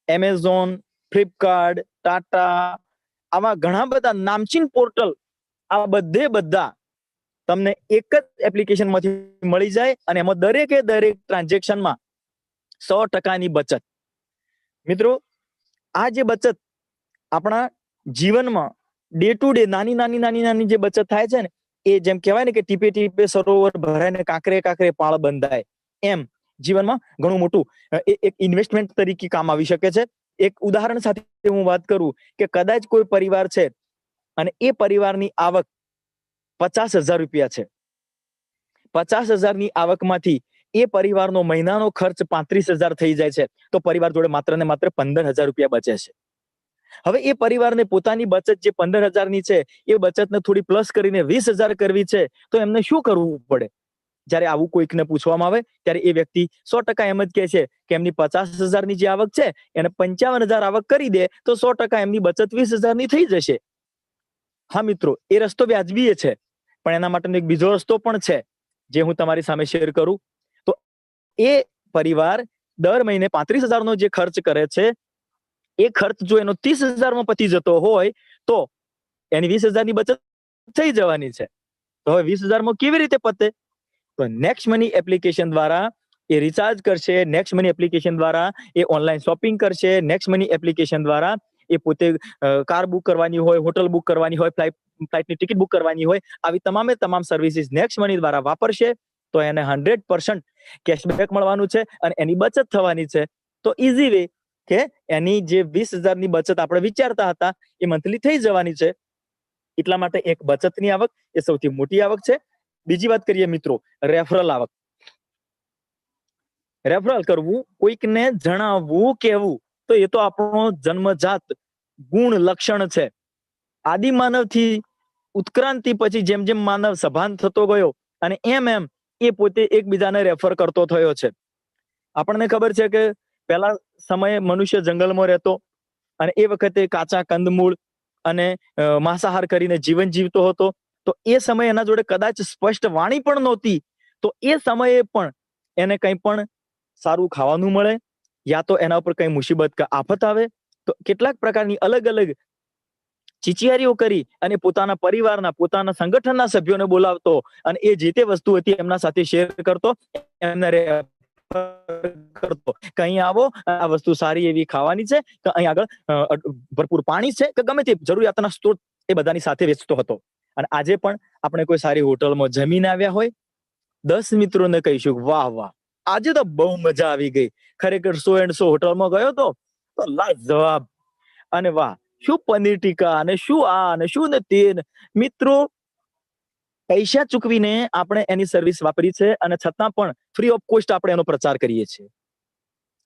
એમેઝોન, ફ્લિપકાર્ટ, ટાટા આવા ઘણા બધા નામચીન પોર્ટલ, આ બધા તમને એક જ એપ્લિકેશનમાંથી મળી જાય અને એમાં દરેકે દરેક ટ્રાન્ઝેક્શનમાં 100% બચત. મિત્રો આ જે બચત આપણા જીવનમાં ડે ટુ ડે નાની જે બચત થાય છે ને, એ જેમ કહેવાય ને કે ટીપે ટીપે સરોવર ભરાય ને કાંકરે કાંકરે પાળ બંધાય, એમ જીવનમાં ઘણું મોટું એક ઇન્વેસ્ટમેન્ટ તરીકે કામ આવી શકે છે. એક ઉદાહરણ સાથે હું વાત કરું કે કદાચ કોઈ પરિવાર છે અને એ પરિવારની આવક 50,000 રૂપિયા છે. 50,000ની આવકમાંથી એ પરિવારનો મહિનાનો ખર્ચ 35,000 થઈ જાય છે, તો પરિવાર જોડે માત્ર ને માત્ર 15,000 રૂપિયા બચે છે. હવે એ પરિવારને પોતાની બચત જે 15,000ની છે એ બચતને થોડી પ્લસ કરીને 20,000 કરવી છે, તો એમને શું કરવું પડે? જ્યારે આવું કોઈકને પૂછવામાં આવે ત્યારે એ વ્યક્તિ 100% એમ જ કહે છે કે એમની 50,000ની જે આવક છે એને 55,000 આવક કરી દે તો 100% એમની બચત 20,000ની થઈ જશે. હા મિત્રો, એ રસ્તો વ્યાજબી છે, પણ એના માટેનો એક બીજો રસ્તો પણ છે જે હું તમારી સામે શેર કરું. તો એ પરિવાર દર મહિને 35,000નો જે ખર્ચ કરે છે, એ ખર્ચ જો એનો 30,000માં પતી જતો હોય તો એની 20,000ની બચત થઈ જવાની છે. તો હવે 20,000માં કેવી રીતે પતે? તો નેક્સ્ટ મની એપ્લિકેશન દ્વારા એ રિચાર્જ કરશે, નેક્સ્ટ મની એપ્લિકેશન દ્વારા એ ઓનલાઈન શોપિંગ કરશે, નેક્સ્ટ મની એપ્લિકેશન દ્વારા એ પોતે કાર બુક કરવાની હોય, હોટલ બુક કરવાની હોય, ફ્લાઇટની ટિકિટ બુક કરવાની હોય, આવી તમામ સર્વિસીસ નેક્સ્ટ મની દ્વારા વાપરશે તો એને 100% કેશબેક મળવાનું છે અને એની બચત થવાની છે. તો ઇઝી વે કે એની જે 20,000ની બચત આપણે વિચારતા હતા એ મંથલી થઈ જવાની છે. એટલા માટે એક બચતની આવક એ સૌથી મોટી આવક છે. બીજી વાત કરીએ મિત્રો રેફરલ આવક. રેફરલ કરવું, કોઈકને જણાવવું, કહેવું, તો એ તો આપણો જન્મજાત ગુણ લક્ષણ છે. આદિ માનવથી ઉત્ક્રાંતિ પછી જેમ જેમ માનવ સભાન થતો ગયો અને એમ એ પોતે એકબીજાને રેફર કરતો થયો છે. આપણને ખબર છે કે પહેલા સમયે મનુષ્ય જંગલમાં રહેતો અને એ વખતે કાચા કંદમૂળ અને માંસાહાર કરીને જીવન જીવતો હતો. તો એ સમયે એના જોડે કદાચ સ્પષ્ટ વાણી પણ નહોતી, તો એ સમયે પણ એને કંઈ પણ સારું ખાવાનું મળે, યા તો એના ઉપર કઈ મુસીબત કે આફત આવે તો કેટલાક પ્રકારની અલગ અલગ ચીચિયારીઓ કરી અને પોતાના પરિવારના, પોતાના સંગઠનના સભ્યોને બોલાવતો અને એ જે તે વસ્તુ હતી એમના સાથે શેર કરતો, એમને કરતો કે અહીં આવો, આ વસ્તુ સારી એવી ખાવાની છે, કે અહીં આગળ ભરપૂર પાણી છે, કે ગમે તે જરૂરિયાતના સ્ત્રોત એ બધાની સાથે વેચતો હતો. અને આજે પણ આપણે કોઈ સારી હોટલમાં જમીને આવ્યા હોય, 10 મિત્રોને કહીશું વાહ વાહ આજે તો બહુ મજા આવી ગઈ, ખરેખર 100 હોટલમાં ગયો તો લાજવાબ, અને વાહ શું પનીર ટીકા અને શું આ અને શું ને તે. મિત્રો પૈસા ચૂકવીને આપણે એની સર્વિસ વાપરી છે અને છતાં પણ ફ્રી ઓફ કોસ્ટ આપણે એનો પ્રચાર કરીએ છીએ.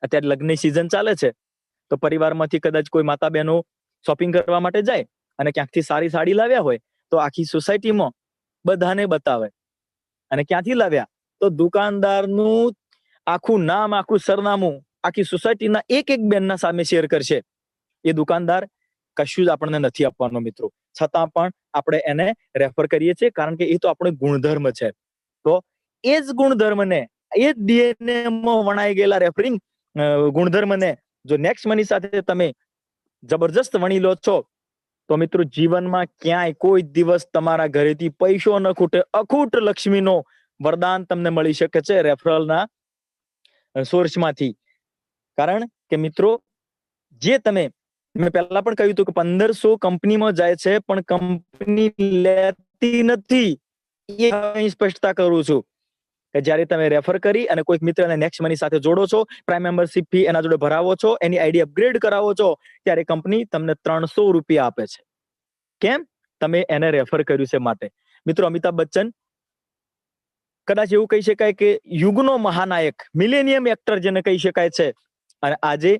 અત્યારે લગ્નની સિઝન ચાલે છે તો પરિવારમાંથી કદાચ કોઈ માતા બહેનો શોપિંગ કરવા માટે જાય અને ક્યાંકથી સારી સાડી લાવ્યા હોય તો આખી સોસાયટીમાં બધાને બતાવે. અને ક્યાંથી લાવ્યા તો દુકાનદારનું આખું નામ, આખું સરનામું આખી સોસાયટીના એક બેનના સામે શેર કરશે. એ દુકાનદાર કશું જ આપણને નથી આપવાનો મિત્રો, છતાં પણ આપણે એને રેફર કરીએ છીએ, કારણ કે એ તો આપણો ગુણધર્મ છે. તો એ જ ગુણધર્મને, એ જ ડીએનએ માં વણાઈ ગયેલા રેફરિંગ ગુણધર્મને જો નેક્સ્ટ મની સાથે તમે જબરજસ્ત વણી લો છો તો મિત્રો જીવનમાં ક્યાંય કોઈ દિવસ તમારા ઘરેથી પૈસો ન ખૂટે, અખૂટ લક્ષ્મીનો વરદાન તમને મળી શકે છે રેફરલના સોર્સમાંથી. કારણ કે મિત્રો જે તમે મેં પહેલા પણ કહ્યું હતું કે 1500 કંપનીમાં જાય છે પણ કંપની લેતી નથી. એ અહીં સ્પષ્ટતા કરું છું કે જ્યારે તમે રેફર કરી અને કોઈક મિત્રને નેક્સ્ટ મની સાથે જોડો છો, પ્રાઇમ મેમ્બરશિપ ફી એના જોડે ભરાવો છો, એની આઈડી અપગ્રેડ કરાવો છો, ત્યારે કંપની તમને 300 રૂપિયા આપે છે. કેમ? તમે એને રેફર કર્યું છે માટે. મિત્રો, અમિતાભ બચ્ચન કદાચ એવું કહી શકાય કે યુગનો મહાનાયક, મિલેનિયમ એક્ટર જેને કહી શકાય છે, અને આજે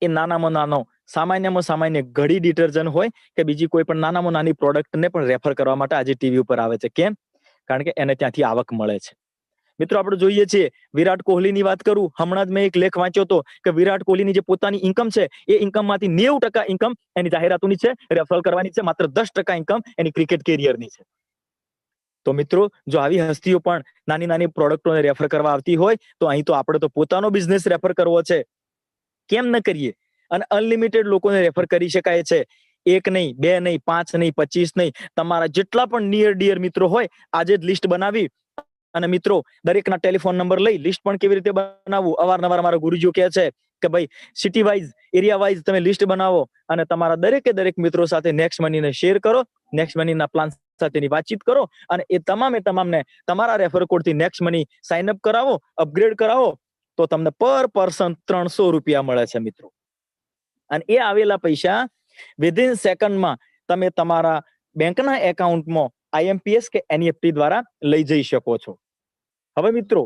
એ નાનામાં નાનો સામાન્યમાં સામાન્ય ઘડી ડિટર્જન્ટ હોય કે બીજી કોઈ પણ નાનામાં નાની પ્રોડક્ટને પણ રેફર કરવા માટે આજે ટીવી ઉપર આવે છે. કેમ? કારણ કે એને ત્યાંથી આવક મળે છે. મિત્રો, આપણે જોઈએ છીએ, વિરાટ કોહલીની વાત કરું, હમણાં જ મેં એક લેખ વાંચ્યો હતો કે વિરાટ કોહલીની જે પોતાની ઇન્કમ છે એ ઇન્કમમાંથી 90% ઇન્કમ એની જાહેરાતોની છે, રેફરલ કરવાની છે, માત્ર 10% ઇન્કમ એની ક્રિકેટ કેરિયરની છે. તો મિત્રો, જો આવી હસ્તીઓ પણ નાની નાની પ્રોડક્ટોને રેફર કરવા આવતી હોય તો અહીં તો આપણે તો પોતાનો બિઝનેસ રેફર કરવો છે. કેમ ન કરીએ? અને અનલિમિટેડ લોકોને રેફર કરી શકાય છે. એક નહીં, બે નહીં, 5 નહીં, 25 નહીં, તમારા જેટલા પણ નિયર ડિયર મિત્રો હોય આજે જ લિસ્ટ બનાવી અને મિત્રો દરેકના ટેલિફોન નંબર લઈ લિસ્ટ પણ કેવી રીતે બનાવવું, અવારનવાર મારા ગુરુજીઓ કહે છે કે ભાઈ સિટી વાઇઝ, એરિયા વાઇઝ તમે લિસ્ટ બનાવો અને તમારા દરેક મિત્રો સાથે નેક્સ્ટ મનીને શેર કરો, નેક્સ્ટ મનીના પ્લાન સાથેની વાતચીત કરો અને એ તમામને તમારા રેફર કોડથી નેક્સ્ટ મની સાઇન અપ કરાવો, અપગ્રેડ કરાવો, તો તમને પર પર્સન 300 રૂપિયા મળે છે મિત્રો. અને એ આવેલા પૈસા વિધિન સેકન્ડમાં તમે તમારા બેંકના એકાઉન્ટમાં IMPS કે NEFT દ્વારા લઈ જઈ શકો છો. હવે મિત્રો,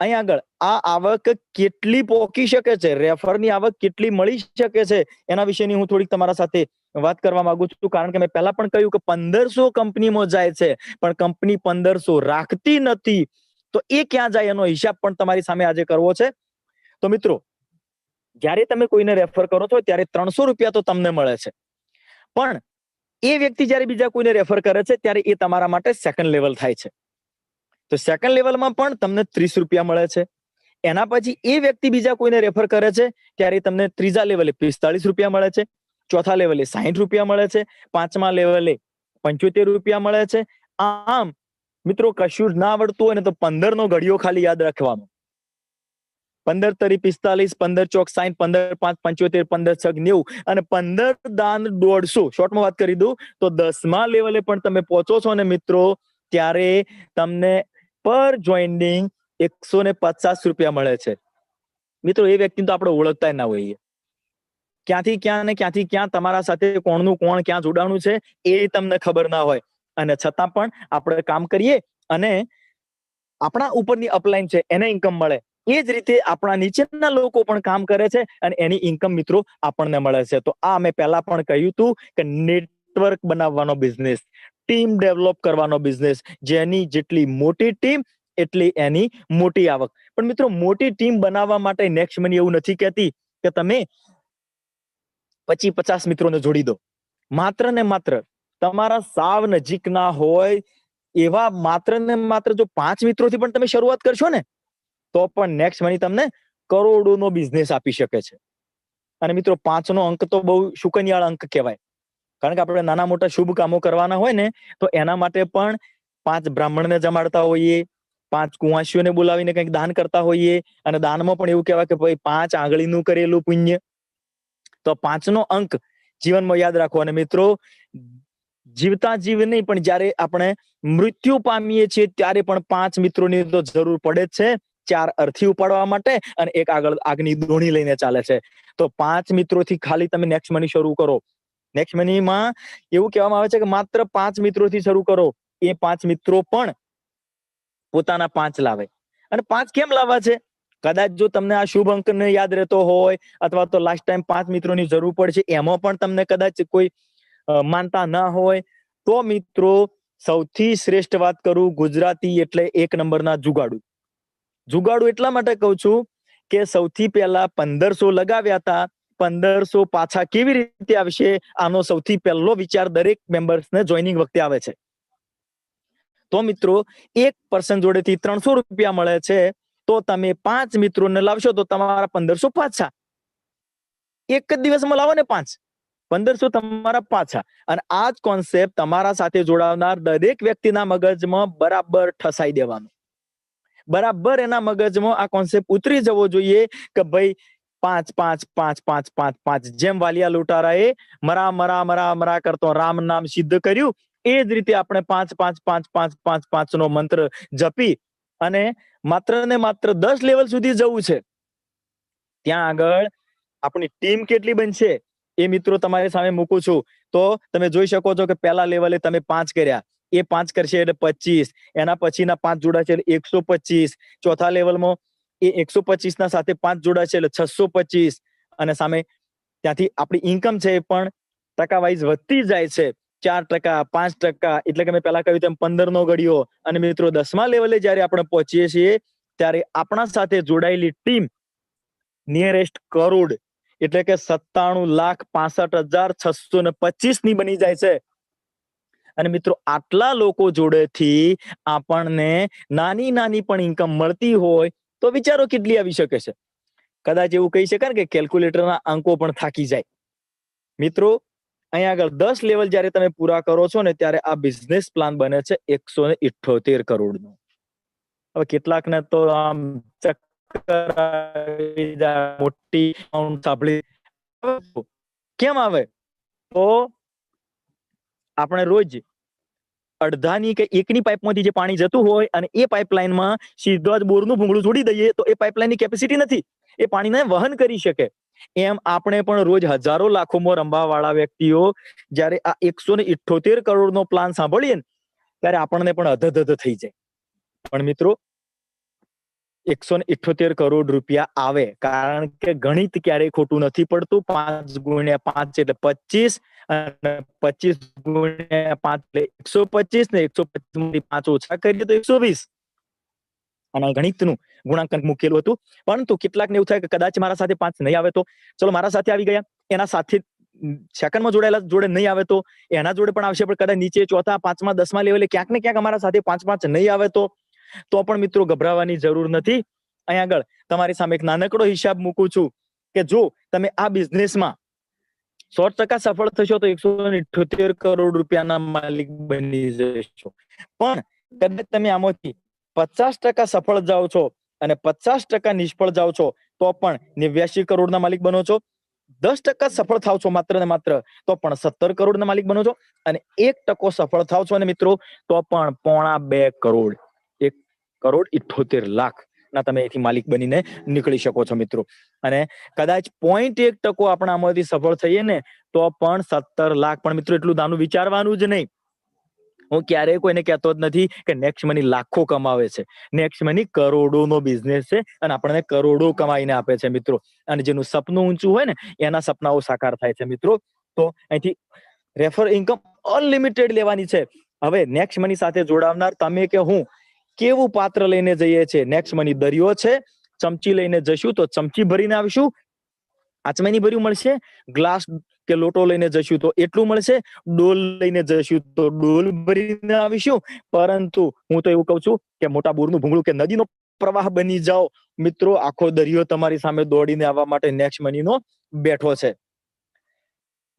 અહીં આગળ આ આવક કેટલી પહોંચી શકે છે, રેફરની આવક કેટલી મળી શકે છે, એના વિશેની હું થોડીક તમારા સાથે વાત કરવા માંગુ છું. કારણ કે મેં પહેલા પણ કહ્યું કે 1500 કંપનીમાં જાય છે પણ કંપની 1500 રાખતી નથી. તો એ ક્યાં જાય એનો હિસાબ પણ તમારી સામે આજે કરવો છે. તો મિત્રો, જ્યારે તમે કોઈને રેફર કરો છો ત્યારે 300 રૂપિયા તો તમને મળે છે, પણ એ વ્યક્તિ જ્યારે બીજા કોઈને રેફર કરે છે ત્યારે એ તમારા માટે સેકન્ડ લેવલ થાય છે. તો સેકન્ડ લેવલમાં પણ તમને 30 રૂપિયા મળે છે. એના પછી એ વ્યક્તિ બીજા કોઈને રેફર કરે છે ત્યારે તમને ત્રીજા લેવલે 45 રૂપિયા મળે છે, ચોથા લેવલે 60 રૂપિયા મળે છે, પાંચમા લેવલે 75 રૂપિયા મળે છે. આમ મિત્રો, કશું જ ના આવડતું હોય ને તો 15 નો ઘડિયો ખાલી યાદ રાખવાનો. 15 તરી 45, 15 ચોક 60, 15 5 75, 15 6 90 અને 15 દાન 150. શોર્ટમાં વાત કરી દઉં તો 10મા લેવલે પણ તમે પહોંચો છો ને મિત્રો, ત્યારે તમને પર જોઈનિંગ 150 રૂપિયા મળે છે. મિત્રો, એ વ્યક્તિને તો આપણે ઓળખતા ના હોઈએ. ક્યાંથી ક્યાં ને ક્યાંથી ક્યાં તમારા સાથે કોણનું કોણ ક્યાં જોડાણું છે એ તમને ખબર ના હોય, અને છતાં પણ આપણે કામ કરીએ અને આપણા ઉપરની અપલાઈન છે એને ઇન્કમ મળે. એ જ રીતે આપણા નીચેના લોકો પણ કામ કરે છે અને એની ઇન્કમ મિત્રો આપણને મળે છે. તો આ મેં પહેલા પણ કહ્યું હતું કે નેટવર્ક બનાવવાનો બિઝનેસ, ટીમ ડેવલપ કરવાનો બિઝનેસ, જેની જેટલી મોટી ટીમ એટલી એની મોટી આવક. પણ મિત્રો, મોટી ટીમ બનાવવા માટે નેક્સ્ટ મની એવું નથી કહેતી કે તમે 25-50 મિત્રોને જોડી દો. માત્ર ને માત્ર તમારા સાવ નજીકના હોય એવા માત્ર ને માત્ર જો 5 મિત્રોથી પણ તમે શરૂઆત કરશો ને તો પણ નેક્સ્ટ મની તમને કરોડોનો બિઝનેસ આપી શકે છે. અને મિત્રો, 5 નો અંક તો બહુ શુકનિયાળ અંક કહેવાય. કારણ કે આપણે નાના મોટા શુભ કામો કરવાના હોય ને તો એના માટે પણ 5 બ્રાહ્મણને જમાડતા હોઈએ, 5 કુંવાસીઓને બોલાવીને કંઈક દાન કરતા હોઈએ, અને દાનમાં પણ એવું કહેવાય કે ભાઈ 5 આંગળીનું કરેલું પુણ્ય. તો 5 નો અંક જીવનમાં યાદ રાખો. અને મિત્રો, જીવતા જીવ નહીં પણ જ્યારે આપણે મૃત્યુ પામીએ છીએ ત્યારે પણ 5 મિત્રોની તો જરૂર પડે જ છે. 4 અર્થી ઉપાડવા માટે અને એક આગળ આગની દોણી લઈને ચાલે છે. તો 5 મિત્રોથી ખાલી તમે નેક્સ્ટ મની શરૂ કરો. નેક્સ્ટ મનીમાં એવું કહેવામાં આવે છે કે માત્ર 5 મિત્રોથી શરૂ કરો. એ 5 મિત્રો પણ પોતાના 5 લાવે. અને 5 કેમ લાવવા છે? કદાચ જો તમને આ શુભ અંક ન યાદ રહેતો હોય અથવા તો લાસ્ટ ટાઈમ 5 મિત્રોની જરૂર પડશે એમાં પણ તમને કદાચ કોઈ માનતા ના હોય તો મિત્રો, સૌથી શ્રેષ્ઠ વાત કરું, ગુજરાતી એટલે 1 નંબરના જુગાડુ. જુગાડુ એટલા માટે કહું છું કે સૌથી પહેલા 1500 લગાવ્યા હતા, 1500 પાછા કેવી રીતે આવશે, આનો સૌથી પહેલો વિચાર દરેક મેમ્બર્સને જોઈનિંગ વખતે આવે છે. તો મિત્રો, એક પર્સન જોડેથી 300 રૂપિયા મળે છે, તો તમે 5 મિત્રોને લાવશો તો તમારા 1500 પાછા. એક જ દિવસમાં લાવો ને 5, 1500 તમારા પાછા. અને આ જ કોન્સેપ્ટ તમારા સાથે જોડાવનાર દરેક વ્યક્તિના મગજમાં બરાબર ઠસાઈ દેવાનો. બરાબર એના મગજમાં આ કોન્સેપ્ટ ઉતરી જવો જોઈએ કે ભાઈ પાંચ પાંચ પાંચ પાંચ પાંચ પાંચ, જેમ વાલિયા લૂંટારાએ મરા મરા મરા મરા કરતો રામ નામ સિદ્ધ કર્યું, એ જ રીતે આપણે પાંચ પાંચ પાંચ પાંચ પાંચ પાંચ નો મંત્ર જપી અને માત્ર ને માત્ર 10 લેવલ સુધી જવું છે. ત્યાં આગળ આપણી ટીમ કેટલી બનશે એ મિત્રો તમારી સામે મૂકું છું. તો તમે જોઈ શકો છો કે પહેલા લેવલે તમે 5 કર્યા, એ 5 કરશે એટલે 25, એના પછીના 5 જોડાશે એટલે 125, ચોથા લેવલમાં એ 125 ના સાથે 5 જોડાશે એટલે 625, અને સામે ત્યાંથી આપણી ઇન્કમ છે એ પણ ટકા વાઇઝ વધતી જાય છે. 4%, 5%, એટલે કે મેં પહેલા કહ્યું તેમ 15 નો ગળ્યો. અને મિત્રો 10મા લેવલે જયારે આપણે પહોંચીએ છીએ ત્યારે આપણા સાથે જોડાયેલી ટીમ નિયરેસ્ટ કરોડ એટલે કે 97,65,625 ની બની જાય છે. અને મિત્રો આટલા લોકો જોડેથી આપણને નાની નાની પણ ઇન્કમ મળતી હોય તો વિચારો કેટલી આવી શકે છે. કદાચ એવું કહી શકાય કે કેલ્ક્યુલેટરના અંકો પણ થાકી જાય. મિત્રો અહીંયા આગળ 10 લેવલ જયારે તમે પૂરા કરો છો ને ત્યારે આ બિઝનેસ પ્લાન બને છે 178 કરોડનો. હવે કેટલાકને તો આમ મોટી અમાઉન્ટ સાંભળી કેમ આવે તો આપણે રોજ અડધાની કે એકની પાઇપમાંથી જે પાણી જતું હોય અને એ પાઇપલાઇનમાં સીધો જ બોરનું ભૂંગળું છોડી દઈએ તો એ પાઇપલાઇનની કેપેસિટી નથી એ પાણીને વહન કરી શકે. એમ આપણે પણ રોજ હજારો લાખોમાં રમવાવાળા વ્યક્તિઓ જ્યારે આ 178 કરોડનો પ્લાન સાંભળીએ ને ત્યારે આપણને પણ અધધ થઈ જાય. પણ મિત્રો 178 કરોડ રૂપિયા આવે કારણ કે ગણિત ક્યારેય ખોટું નથી પડતું. 5 ગુણ્યા 5 એટલે 25 અને 25 ગુણ્યા 5 એટલે 125 ને 125 માંથી 5 ઓછા કરીએ તો 120. અને ગણિતનું ગુણાંકન મૂકેલું હતું. પરંતુ કેટલાકને એવું થાય કે કદાચ મારા સાથે 5 નહીં આવે તો ચલો મારા સાથે આવી ગયા, એના સાથે સેકન્ડમાં જોડાયેલા જોડે નહીં આવે તો એના જોડે પણ આવશે, પણ કદાચ નીચે ચોથા, પાંચમા, 10મા લેવલે ક્યાંક ને ક્યાંક અમારા સાથે 5 નહીં આવે તો પણ મિત્રો ગભરાવાની જરૂર નથી. અહીંયા આગળ તમારી સામે એક નાનકડો હિસાબ મૂકું છું કે જો તમે આ બિઝનેસમાં 100% સફળ થશો તો 178 કરોડ રૂપિયાના માલિક બની જશો. પણ કદાચ તમે આમાંથી 50% સફળ જાઓ છો અને 50% નિષ્ફળ જાઓ છો તો પણ 89 કરોડના માલિક બનો છો. 10% સફળ થાવ છો માત્ર ને માત્ર તો પણ 17 કરોડના માલિક બનો છો. અને 1% સફળ થાવ છો અને મિત્રો તો પણ 1.25 કરોડ, 1,78,00,000 ના તમે એથી માલિક બનીને નીકળી શકો છો મિત્રો. અને કદાચ 0.1% આપણા આમાંથી સફળ થઈએ ને તો પણ 17 લાખ. પણ મિત્રો એટલું નાનું વિચારવાનું જ નહીં. હું ક્યારેય કોઈને કહેતો જ નથી કે નેક્સ્ટ મની લાખો કમાવે છે. નેક્સ્ટ મની કરોડોનો બિઝનેસ છે અને આપણને કરોડો કમાઈને આપે છે મિત્રો. અને જેનું સપનું ઊંચું હોય ને એના સપનાઓ સાકાર થાય છે મિત્રો. તો અહીંથી રેફર ઇન્કમ અનલિમિટેડ લેવાની છે. હવે નેક્સ્ટ મની સાથે જોડાવનાર તમે કે હું કેવું પાત્ર લઈને જઈએ છીએ? નેક્સ્ટ મની દરિયો છે. ચમચી લઈને જશું તો ચમચી ભરીને આવીશું, આચમેની ભર્યું મળશે. ગ્લાસ કે લોટો લઈને જશું તો એટલું મળશે. ડોલ લઈને જશું તો ડોલ ભરીને આવીશું. પરંતુ હું તો એવું કહું છું કે મોટા બોરનું ભૂંગળું કે નદીનો પ્રવાહ બની જાઓ મિત્રો. આખો દરિયો તમારી સામે દોડીને આવવા માટે નેક્સ્ટ મનીનો બેઠો છે.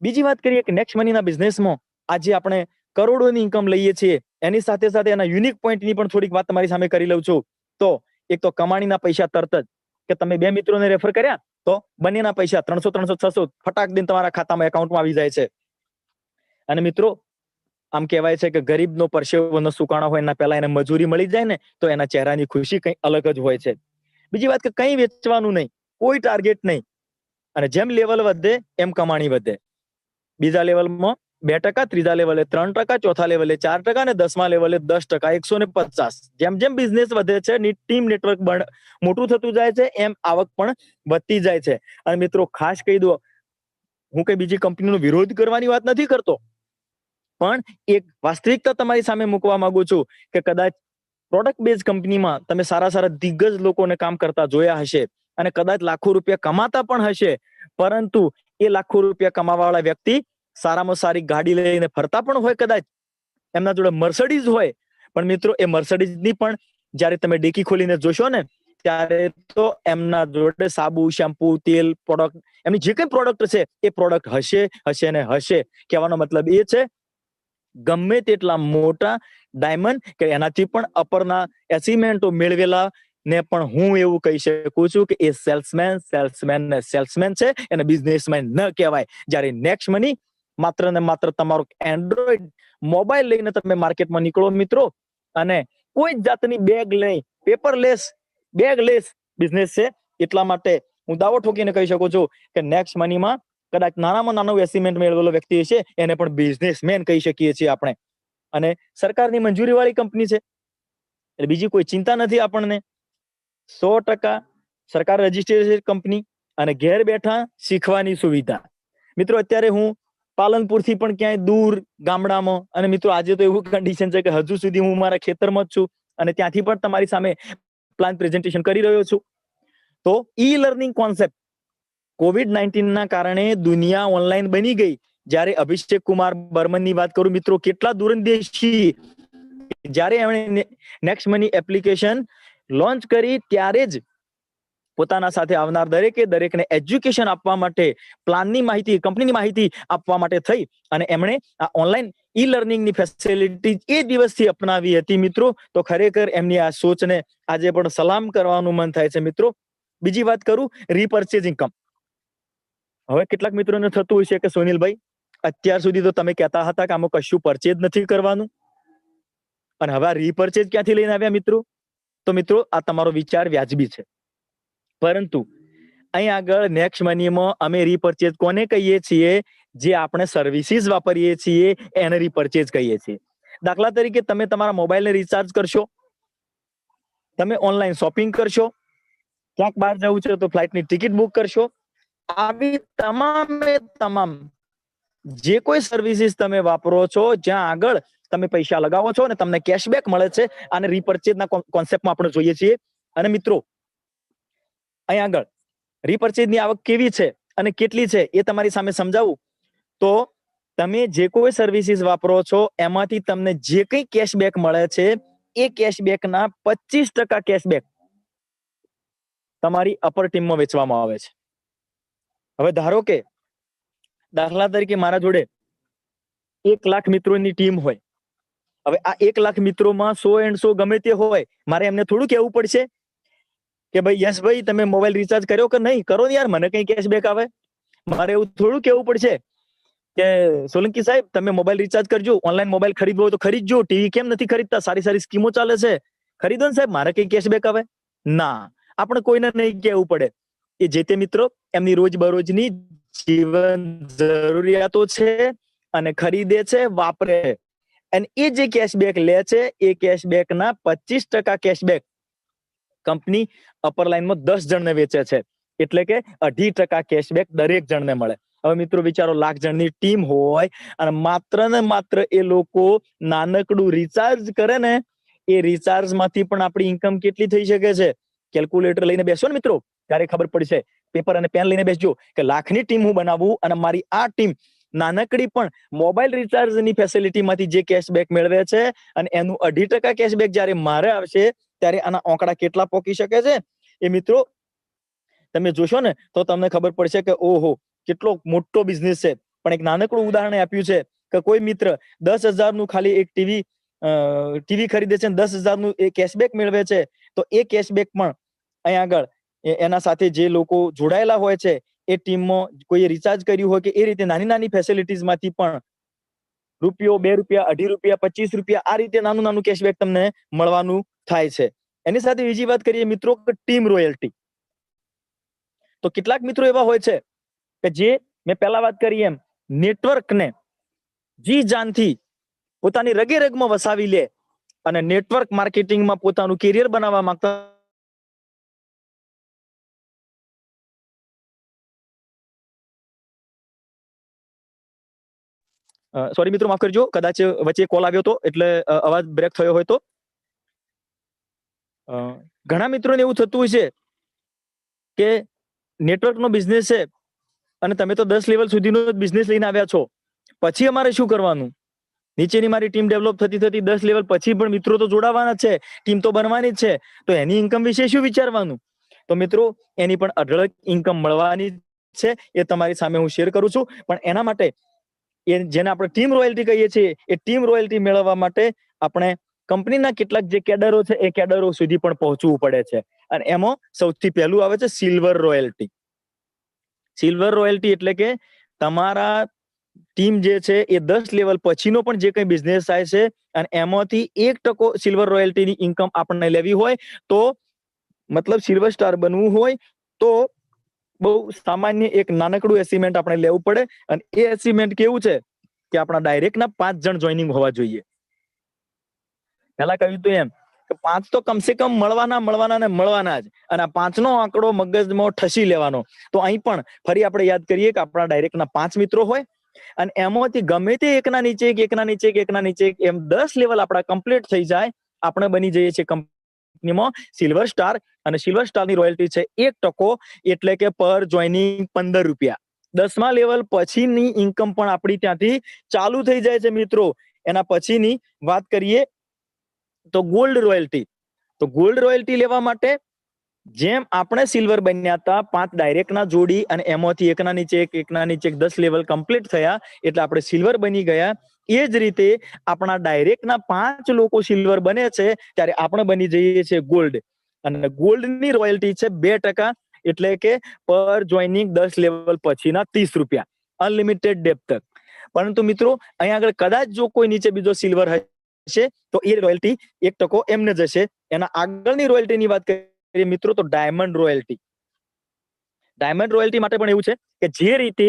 બીજી વાત કરીએ કે નેક્સ્ટ મનીના બિઝનેસમાં આજે આપણે કરોડોની ઇન્કમ લઈએ છીએ, એની સાથે સાથે એના યુનિક પોઈન્ટની પણ થોડીક વાત તમારી સામે કરી લઉં છું. તો એક તો કમાણીના પૈસા તરત જ કે તમે 2 મિત્રોને રેફર કર્યા તો બંનેના પૈસા 300, 300, 600 ફટાક દઈને તમારા ખાતામાં, એકાઉન્ટમાં આવી જાય છે. અને મિત્રો આમ કહેવાય છે કે ગરીબનો પરસેવો ન સુકાણો હોય એના પહેલા એને મજૂરી મળી જાય ને તો એના ચહેરાની ખુશી કંઈ અલગ જ હોય છે. બીજી વાત કે કંઈ વેચવાનું નહીં, કોઈ ટાર્ગેટ નહીં. અને જેમ લેવલ વધે એમ કમાણી વધે. બીજા લેવલમાં 2%, ત્રીજા લેવલે 3%, ચોથા લેવલે 4% અને 10મા લેવલે 10%, 150. જેમ જેમ બિઝનેસ વધે છે, ટીમ નેટવર્ક મોટું થતું જાય છે, એમ આવક પણ વધતી જાય છે. અને મિત્રો ખાસ કહી દો, હું કઈ બીજી કંપનીનો વિરોધ કરવાની વાત નથી કરતો, પણ એક વાસ્તવિકતા તમારી સામે મૂકવા માંગુ છું કે કદાચ પ્રોડક્ટ બેઝ કંપનીમાં તમે સારા સારા દિગ્ગજ લોકોને કામ કરતા જોયા હશે અને કદાચ લાખો રૂપિયા કમાતા પણ હશે, પરંતુ એ લાખો રૂપિયા કમાવાવાળા વ્યક્તિ સારામાં સારી ગાડી લઈને ફરતા પણ હોય, કદાચ એમના જોડે મર્સિડીઝ હોય, પણ મિત્રો એ મર્સિડીઝની પણ જ્યારે તમે ડેકી ખોલીને જોશો ને ત્યારે તો એમના જોડે સાબુ, શેમ્પુ, તેલ, પ્રોડક્ટ, એમની જે કઈ પ્રોડક્ટ છે એ પ્રોડક્ટ હશે ને હશે. કહેવાનો મતલબ એ છે ગમે તેટલા મોટા ડાયમંડ કે એનાથી પણ અપરના એચિવમેન્ટો મેળવેલા ને પણ હું એવું કહી શકું છું કે એ સેલ્સમેન છે, એને બિઝનેસમેન ન કહેવાય. જ્યારે નેક્સ્ટ મની માત્ર ને માત્ર તમારો એન્ડ્રોઈડ મોબાઈલ લઈને તમે માર્કેટમાં નીકળો મિત્રો, અને કોઈ જ જાતની બેગ લઈ બેગલેસ બિઝનેસ છે. એટલા માટે હું દાવો ઠોકીને કહી શકું છું કે નેક્સ્ટ મનીમાં કદાચ નાનામાં નાનો એસ્ટિમેટ મેળવેલો વ્યક્તિ છે એને પણ બિઝનેસમેન કહી શકીએ છીએ આપણે. અને સરકારની મંજૂરી વાળી કંપની છે એટલે બીજી કોઈ ચિંતા નથી આપણને. 100% સરકાર રજીસ્ટ્રેશન કંપની અને ઘેર બેઠા શીખવાની સુવિધા. મિત્રો અત્યારે હું પાલનપુરથી પણ ક્યાંય દૂર ગામડામાં, અને મિત્રો આજે તો એવું કન્ડિશન છે કે હજુ સુધી હું મારા ખેતરમાં જ છું અને ત્યાંથી પણ તમારી સામે પ્લાન પ્રેઝન્ટેશન કરી રહ્યો છું. તો ઈ લર્નિંગ કોન્સેપ્ટ COVID-19 ના કારણે દુનિયા ઓનલાઈન બની ગઈ. જ્યારે અભિષેક કુમાર બર્મનની વાત કરું મિત્રો, કેટલા દૂરંદેશી, જ્યારે એમણે નેક્સ્ટ મની એપ્લિકેશન લોન્ચ કરી ત્યારે જ પોતાના સાથે આવનાર દરેકને એજ્યુકેશન આપવા માટે, પ્લાનની માહિતી, કંપનીની માહિતી આપવા માટે થઈ અને એમણે આ ઓનલાઈન ઈ લર્નિંગની ફેસિલિટી એ દિવસથી અપનાવી હતી મિત્રો. તો ખરેખર એમની આ સોચને આજે પણ સલામ કરવાનું મન થાય છે મિત્રો. બીજી વાત કરું, રીપર્ચેઝ ઇન્કમ. હવે કેટલાક મિત્રોને થતું હોય છે કે સોનિલભાઈ, અત્યાર સુધી તો તમે કહેતા હતા કે આમાં કશું પરચેજ નથી કરવાનું, અને હવે આ રીપર્ચેજ ક્યાંથી લઈને આવ્યા મિત્રો? તો મિત્રો આ તમારો વિચાર વ્યાજબી છે, પરંતુ અહીં આગળ નેક્સ્ટ મનીમાં અમે રીપર્ચેજ કોને કહીએ છીએ? જે આપણે સર્વિસીસ વાપરીએ છીએ એને રીપર્ચેજ કહીએ છીએ. દાખલા તરીકે તમે તમારા મોબાઈલને રિચાર્જ કરશો, તમે ઓનલાઈન શોપિંગ કરશો, ક્યાંક બહાર જવું છે તો ફ્લાઇટની ટિકિટ બુક કરશો. આવી તમામ જે કોઈ સર્વિસીસ તમે વાપરો છો, જ્યાં આગળ તમે પૈસા લગાવો છો અને તમને કેશબેક મળે છે, અને રીપર્ચેજના કોન્સેપ્ટમાં આપણે જોઈએ છીએ. અને મિત્રો અહીં આગળ રીપર્ચેજની આવક કેવી છે અને કેટલી છે એ તમારી સામે સમજાવું તો, તમે જે કોઈ સર્વિસીસ વાપરો છો એમાંથી તમને જે કંઈ કેશબેક મળે છે એ કેશબેકના 25% કેશબેક તમારી અપર ટીમમાં વેચવામાં આવે છે. હવે ધારો કે દાખલા તરીકે મારા જોડે 1 લાખ મિત્રોની ટીમ હોય. હવે આ 1 લાખ મિત્રોમાં 100 ગમે તે હોય, મારે એમને થોડું કહેવું પડશે કે ભાઈ યશભાઈ તમે મોબાઈલ રિચાર્જ કર્યો કે નહીં? કરો ને યાર, મને કઈ કેશબેક આવે. મારે એવું થોડું કહેવું પડશે કે સોલંકી સાહેબ તમે મોબાઈલ રિચાર્જ કરજો, ઓનલાઈન મોબાઈલ ખરીદવો હોય તો ખરીદજો, ટીવી કેમ નથી ખરીદતા, સારી સારી સ્કીમો ચાલે છે, ખરીદો ને સાહેબ, મારે કઈ કેશબેક આવે? ના, આપણે કોઈને નહીં કહેવું પડે. એ જે તે મિત્રો એમની રોજબરોજની જીવન જરૂરિયાતો છે અને ખરીદે છે, વાપરે, અને એ જે કેશબેક લે છે એ કેશબેકના 25% કેશબેક કંપની અપર લાઈનમાં 10 જણને વેચે છે, એટલે કે 2.5% કેશબેક દરેક જણને મળે. હવે મિત્રો વિચારો, 1 લાખ જણની ટીમ હોય અને માત્ર ને માત્ર એ લોકો નાનકડું રિચાર્જ કરે ને, એ રિચાર્જમાંથી પણ આપણી ઇન્કમ કેટલી થઈ શકે છે? કેલ્ક્યુલેટર લઈને બેસો ને મિત્રો, ત્યારે ખબર પડશે. પેપર અને પેન લઈને બેસજો કે 1 લાખની ટીમ હું બનાવું અને મારી આ ટીમ નાનકડી પણ મોબાઈલ રિચાર્જની ફેસિલિટીમાંથી જે કેશબેક મેળવે છે, અને એનું 2.5% કેશબેક જ્યારે મારે આવશે ત્યારે આના આંકડા કેટલા પહોંચી શકે છે એ મિત્રો તમે જોશો ને તો તમને ખબર પડશે કે ઓહો કેટલો મોટો બિઝનેસ છે. પણ એક નાનકડું ઉદાહરણ આપ્યું છે કે કોઈ મિત્ર 10,000 નું ખાલી એક ટીવી ખરીદે છે, 10,000 નું એ કેશબેક મેળવે છે, તો એ કેશબેક પણ અહીં આગળ એના સાથે જે લોકો જોડાયેલા હોય છે એ ટીમમાં કોઈ રિચાર્જ કર્યું હોય કે એ રીતે નાની નાની ફેસિલિટીઝમાંથી પણ ₹1, ₹2, ₹2.5, ₹25 આ રીતે નાનું નાનું કેશબેક તમને મળવાનું થાય છે. એની સાથે બીજી વાત કરીએ મિત્રો કે ટીમ રોયલ્ટી. તો કેટલાક મિત્રો એવા હોય છે કે જે મેં પહેલા વાત કરી એમ નેટવર્કને જી જાનથી પોતાની રગે રગમાં વસાવી લે અને નેટવર્ક માર્કેટિંગમાં પોતાનું કેરિયર બનાવવા માંગતા સોરી મિત્રો માફ કરજો, કદાચ વચ્ચે કોલ આવ્યો હતો એટલે અવાજ બ્રેક થયો હોય તો. ઘણા મિત્રોને એવું થતું હોય છે કે નેટવર્કનો બિઝનેસ છે અને તમે તો 10 લેવલ સુધીનો બિઝનેસ લઈને આવ્યા છો, પછી અમારે શું કરવાનું? નીચેની મારી ટીમ ડેવલપ થતી 10 લેવલ પછી પણ મિત્રો તો જોડાવાના છે, ટીમ તો બનવાની જ છે, તો એની ઇન્કમ વિશે શું વિચારવાનું? તો મિત્રો એની પણ અઢળક ઇન્કમ મળવાની છે, એ તમારી સામે હું શેર કરું છું. પણ એના માટે જેને આપણે ટીમ રોયલ્ટી કહીએ છીએ, એ ટીમ રોયલ્ટી મેળવવા માટે આપણે કંપનીના કેટલાક જે કેડરો છે એ કેડરો સુધી પણ પહોંચવું પડે છે. અને એમાં સૌથી પહેલું આવે છે સિલ્વર રોયલ્ટી. સિલ્વર રોયલ્ટી એટલે કે તમારા ટીમ જે છે એ 10 લેવલ પછીનો પણ જે કંઈ બિઝનેસ થાય છે અને એમાંથી 1% સિલ્વર રોયલ્ટીની ઇન્કમ આપણને લેવી હોય તો, મતલબ સિલ્વર સ્ટાર બનવું હોય તો બહુ સામાન્ય એક નાનકડું એસિમેન્ટ આપણે લેવું પડે. અને એ એસિમેન્ટ કેવું છે કે આપણા ડાયરેક્ટના 5 જણ જોઈનિંગ હોવા જોઈએ. પહેલા કહ્યું હતું એમ કે 5 તો કમસે કમ મળવાના જ, અને આ 5નો આંકડો મગજમાં ઠસી લેવાનો. તો અહીં પણ ફરી આપણે યાદ કરીએ કે આપણા ડાયરેક્ટના 5 મિત્રો હોય અને એમાંથી ગમે તે એકના નીચે એમ 10 લેવલ આપણા કમ્પ્લીટ થઈ જાય, આપણે બની જઈએ છીએ કંપનીમાં સિલ્વર સ્ટાર. અને સિલ્વર સ્ટારની રોયલ્ટી છે 1%, એટલે કે પર જોઈનિંગ 15 રૂપિયા. 10મા લેવલ પછીની ઇન્કમ પણ આપણી ત્યાંથી ચાલુ થઈ જાય છે મિત્રો. એના પછીની વાત કરીએ તો ગોલ્ડ રોયલ્ટી. તો ગોલ્ડ રોયલ્ટી લેવા માટે જેમ આપણે સિલ્વર બન્યા હતા 5 ડાયરેક્ટના જોડી અને એમાંથી એકના નીચે એક 10 લેવલ કમ્પ્લીટ થયા એટલે આપણે સિલ્વર બની ગયા. એ જ રીતે આપણા ડાયરેક્ટના 5 લોકો સિલ્વર બને છે ત્યારે આપણે બની જઈએ છીએ ગોલ્ડ. અને ગોલ્ડની રોયલ્ટી છે 2%, એટલે કે પર જોઈનિંગ 10 લેવલ પછીના 30 રૂપિયા, અનલિમિટેડ ડેપ્થ તક. પરંતુ મિત્રો અહીંયા આગળ કદાચ જો કોઈ નીચે બીજો સિલ્વર હશે તો એ રોયલ્ટી 1% એમને જશે. એના આગળની રોયલ્ટીની વાત કરીએ મિત્રો તો ડાયમંડ રોયલ્ટી. ડાયમંડ રોયલ્ટી માટે પણ એવું છે કે જે રીતે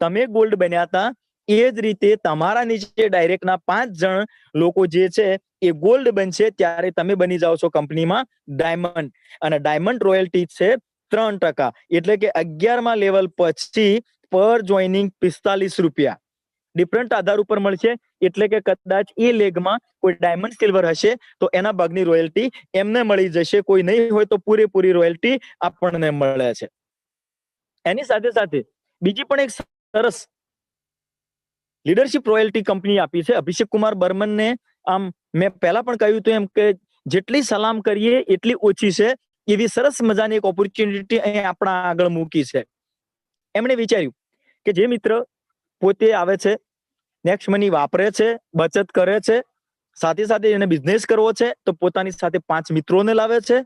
તમે ગોલ્ડ બન્યા હતા એ જ રીતે તમારા નીચે ડાયરેક્ટના 5 જણ લોકો જે છે એ ગોલ્ડ બનશે ત્યારે તમે બની જાઓ છો કંપનીમાં ડાયમંડ. અને ડાયમંડ રોયલ્ટી છે 3%, એટલે કે 11મા લેવલ પછી પર જોઈનિંગ 45 રૂપિયા. ડિફરન્ટ આધાર ઉપર મળશે, એટલે કે કદાચ એ લેગમાં કોઈ ડાયમંડ સિલ્વર હશે તો એના ભાગની રોયલ્ટી એમને મળી જશે, કોઈ નહીં હોય તો પૂરેપૂરી રોયલ્ટી આપણને મળે છે. એની સાથે સાથે બીજી પણ એક સરસ લીડરશિપ રોયલ્ટી કંપની આપી છે અભિષેક કુમાર બર્મનને. આમ મેં પહેલા પણ કહ્યું હતું એમ કે જેટલી સલામ કરીએ એટલી ઓછી છે, એવી સરસ મજાની એક ઓપોર્ચ્યુનિટી અહીં આપણા આગળ મૂકી છે. એમણે વિચાર્યું કે જે મિત્ર પોતે આવે છે, નેક્સ્ટ મની વાપરે છે, બચત કરે છે, સાથે સાથે એને બિઝનેસ કરવો છે તો પોતાની સાથે 5 મિત્રોને લાવે છે.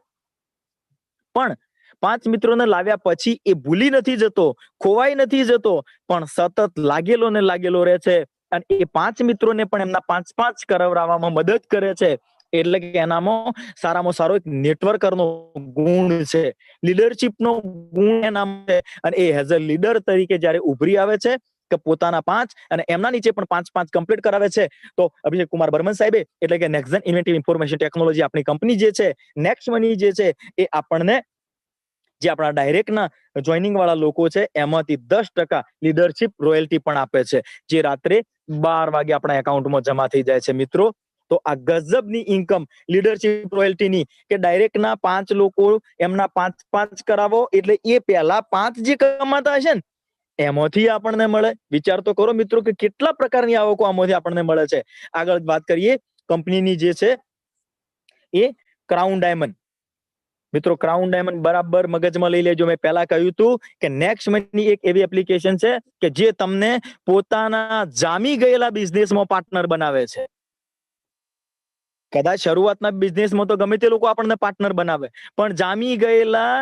પણ 5 મિત્રોને લાવ્યા પછી એ ભૂલી નથી જતો, ખોવાઈ નથી જતો, પણ સતત લાગેલો રહે છે. અને એ 5 મિત્રોને પણ એમના 5 કરાવવામાં મદદ કરે છે. એટલે કે એનામાં સારામાં સારો એક નેટવર્કરનો ગુણ છે, લીડરશિપનો ગુણ એનામાં છે. અને એ એઝ અ લીડર તરીકે જ્યારે ઉભરી આવે છે કે પોતાના 5 અને એમના નીચે પણ 5 કમ્પ્લીટ કરાવે છે, તો અભિષેક કુમાર બર્મન સાહેબે એટલે કે નેક્સન ઇન્વેન્ટિવ ઇન્ફોર્મેશન ટેકનોલોજી આપણી કંપની જે છે, નેક્સ્ટ મની જે છે, એ આપણને જે આપણા ડાયરેક્ટના જોઈનિંગ વાળા લોકો છે એમાંથી 10% લીડરશિપ રોયલ્ટી પણ આપે છે, જે રાત્રે 12 વાગે આપણા એકાઉન્ટમાં જમા થઈ જાય છે મિત્રો. તો આ ગજબની ઇન્કમ લીડરશિપ રોયલ્ટીની કે ડાયરેક્ટના 5 લોકો એમના 5 કરાવો એટલે એ પહેલા 5 જે કમાતા હશે ને એમાંથી આપણને મળે. વિચાર તો કરો મિત્રો કે કેટલા પ્રકારની આવકો આમાંથી આપણને મળે છે. આગળ વાત કરીએ કંપનીની જે છે એ ક્રાઉન ડાયમંડ. મિત્રો ક્રાઉન ડાયમંડ બરાબર મગજમાં લઈ લેજો. મેં પહેલા કહ્યું હતું કે નેક્સ્ટ મની એક એવી એપ્લિકેશન છે કે જે તમને પોતાના જામી ગયેલા બિઝનેસમાં પાર્ટનર બનાવે છે. કદાચ શરૂઆતના બિઝનેસમાં તો ગમે તે લોકો આપણને પાર્ટનર બનાવે, પણ જામી ગયેલા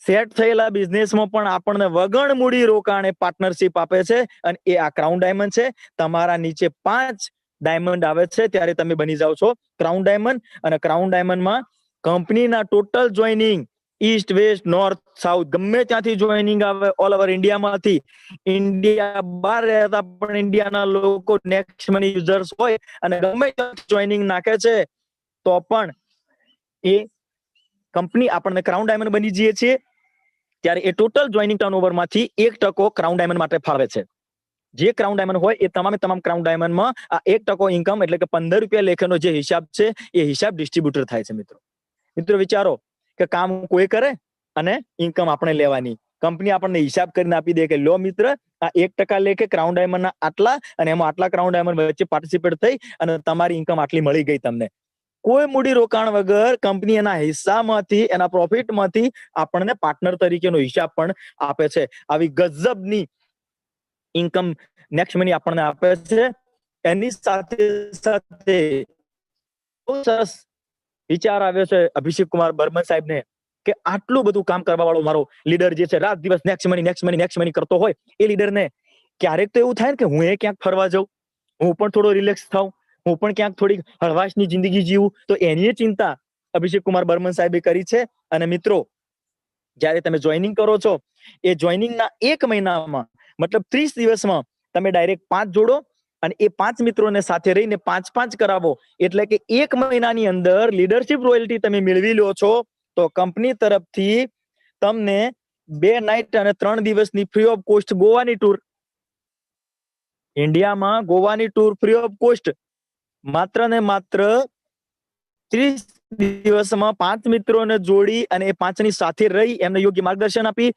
સેટ થયેલા બિઝનેસમાં પણ આપણને વગણ મૂડી રોકાણે પાર્ટનરશિપ આપે છે. અને એ આ ક્રાઉન ડાયમંડ છે. તમારા નીચે 5 ડાયમંડ આવે છે ત્યારે તમે બની જાઓ છો ક્રાઉન ડાયમંડ. અને ક્રાઉન ડાયમંડમાં કંપનીના total joining east, west, north, south ગમે ત્યાંથી જોઈનિંગ આવે, ઓલ ઓવર ઇન્ડિયામાંથી, ઇન્ડિયા બહાર રહેતા પણ ઇન્ડિયાના લોકો નેક્સ્ટ મની યુઝર્સ હોય અને ગમે ત્યાંથી જોઈનિંગ નાખે છે તો પણ એ કંપની આપણને ક્રાઉન ડાયમંડ બની જઈએ છીએ ત્યારે એ ટોટલ જોઈનિંગ ટર્નઓવરમાંથી 1% ક્રાઉન ડાયમંડ માટે ફાળવે છે. જે ક્રાઉન ડાયમંડ હોય એ તમામ ક્રાઉન ડાયમંડમાં આ 1% ઇન્કમ એટલે કે 15 રૂપિયા લેખેનો જે હિસાબ છે એ હિસાબ ડિસ્ટ્રીબ્યુટર થાય છે મિત્રો વિચારો કે કામ કોઈ કરે અને ઇન્કમ આપણે લેવાની. કંપની આપણને હિસાબ કરીને આપી દે કે લો મિત્ર આ 1% લેખે ક્રાઉન ડાયમંડના આટલા અને એમાં આટલા ક્રાઉન ડાયમંડ વચ્ચે પાર્ટિસિપેટ થઈ અને તમારી ઇન્કમ આટલી મળી ગઈ તમને. કોઈ મૂડી રોકાણ વગર કંપની એના હિસ્સામાંથી, એના પ્રોફિટમાંથી આપણને પાર્ટનર તરીકેનો હિસાબ પણ આપે છે. આવી ગજબની ઇન્કમ નેક્સ્ટ મની આપણને આપે છે. એની સાથે સાથે સરસ વિચાર આવ્યો છે અભિષેક કુમાર બર્મન સાહેબને કે આટલું બધું કામ કરવા વાળો મારો લીડર જે છે, રાત દિવસ નેક્સ્ટ મની કરતો હોય, એ લીડરને ક્યારેક તો એવું થાય ને કે હું ક્યાંક ફરવા જાઉં, હું પણ થોડો રિલેક્સ થાઉં, હું પણ ક્યાંક થોડી હળવાશની જિંદગી જીવું. તો એની ચિંતા અભિષેક કુમાર બર્મન સાહેબે કરી છે. અને મિત્રો, જ્યારે તમે જોઈનિંગ કરો છો, એ જોઈનિંગના 1 મહિનામાં મતલબ 30 દિવસમાં તમે ડાયરેક્ટ 5 જોડો અને એ 5 મિત્રોને સાથે રહીને 5 કરાવો, એટલે કે 1 મહિનાની અંદર લીડરશિપ રોયલ્ટી તમે મેળવી લો છો. તો કંપની તરફથી તમને 2 નાઇટ અને 3 દિવસની ફ્રી ઓફ કોસ્ટ ગોવાની ટૂર, ઇન્ડિયામાં ગોવાની ટૂર ફ્રી ઓફ કોસ્ટ, માત્ર ને માત્ર 30 દિવસમાં 5 મિત્રોને જોડી અને એ 5ની સાથે રહી એમને યોગ્ય માર્ગદર્શન આપી.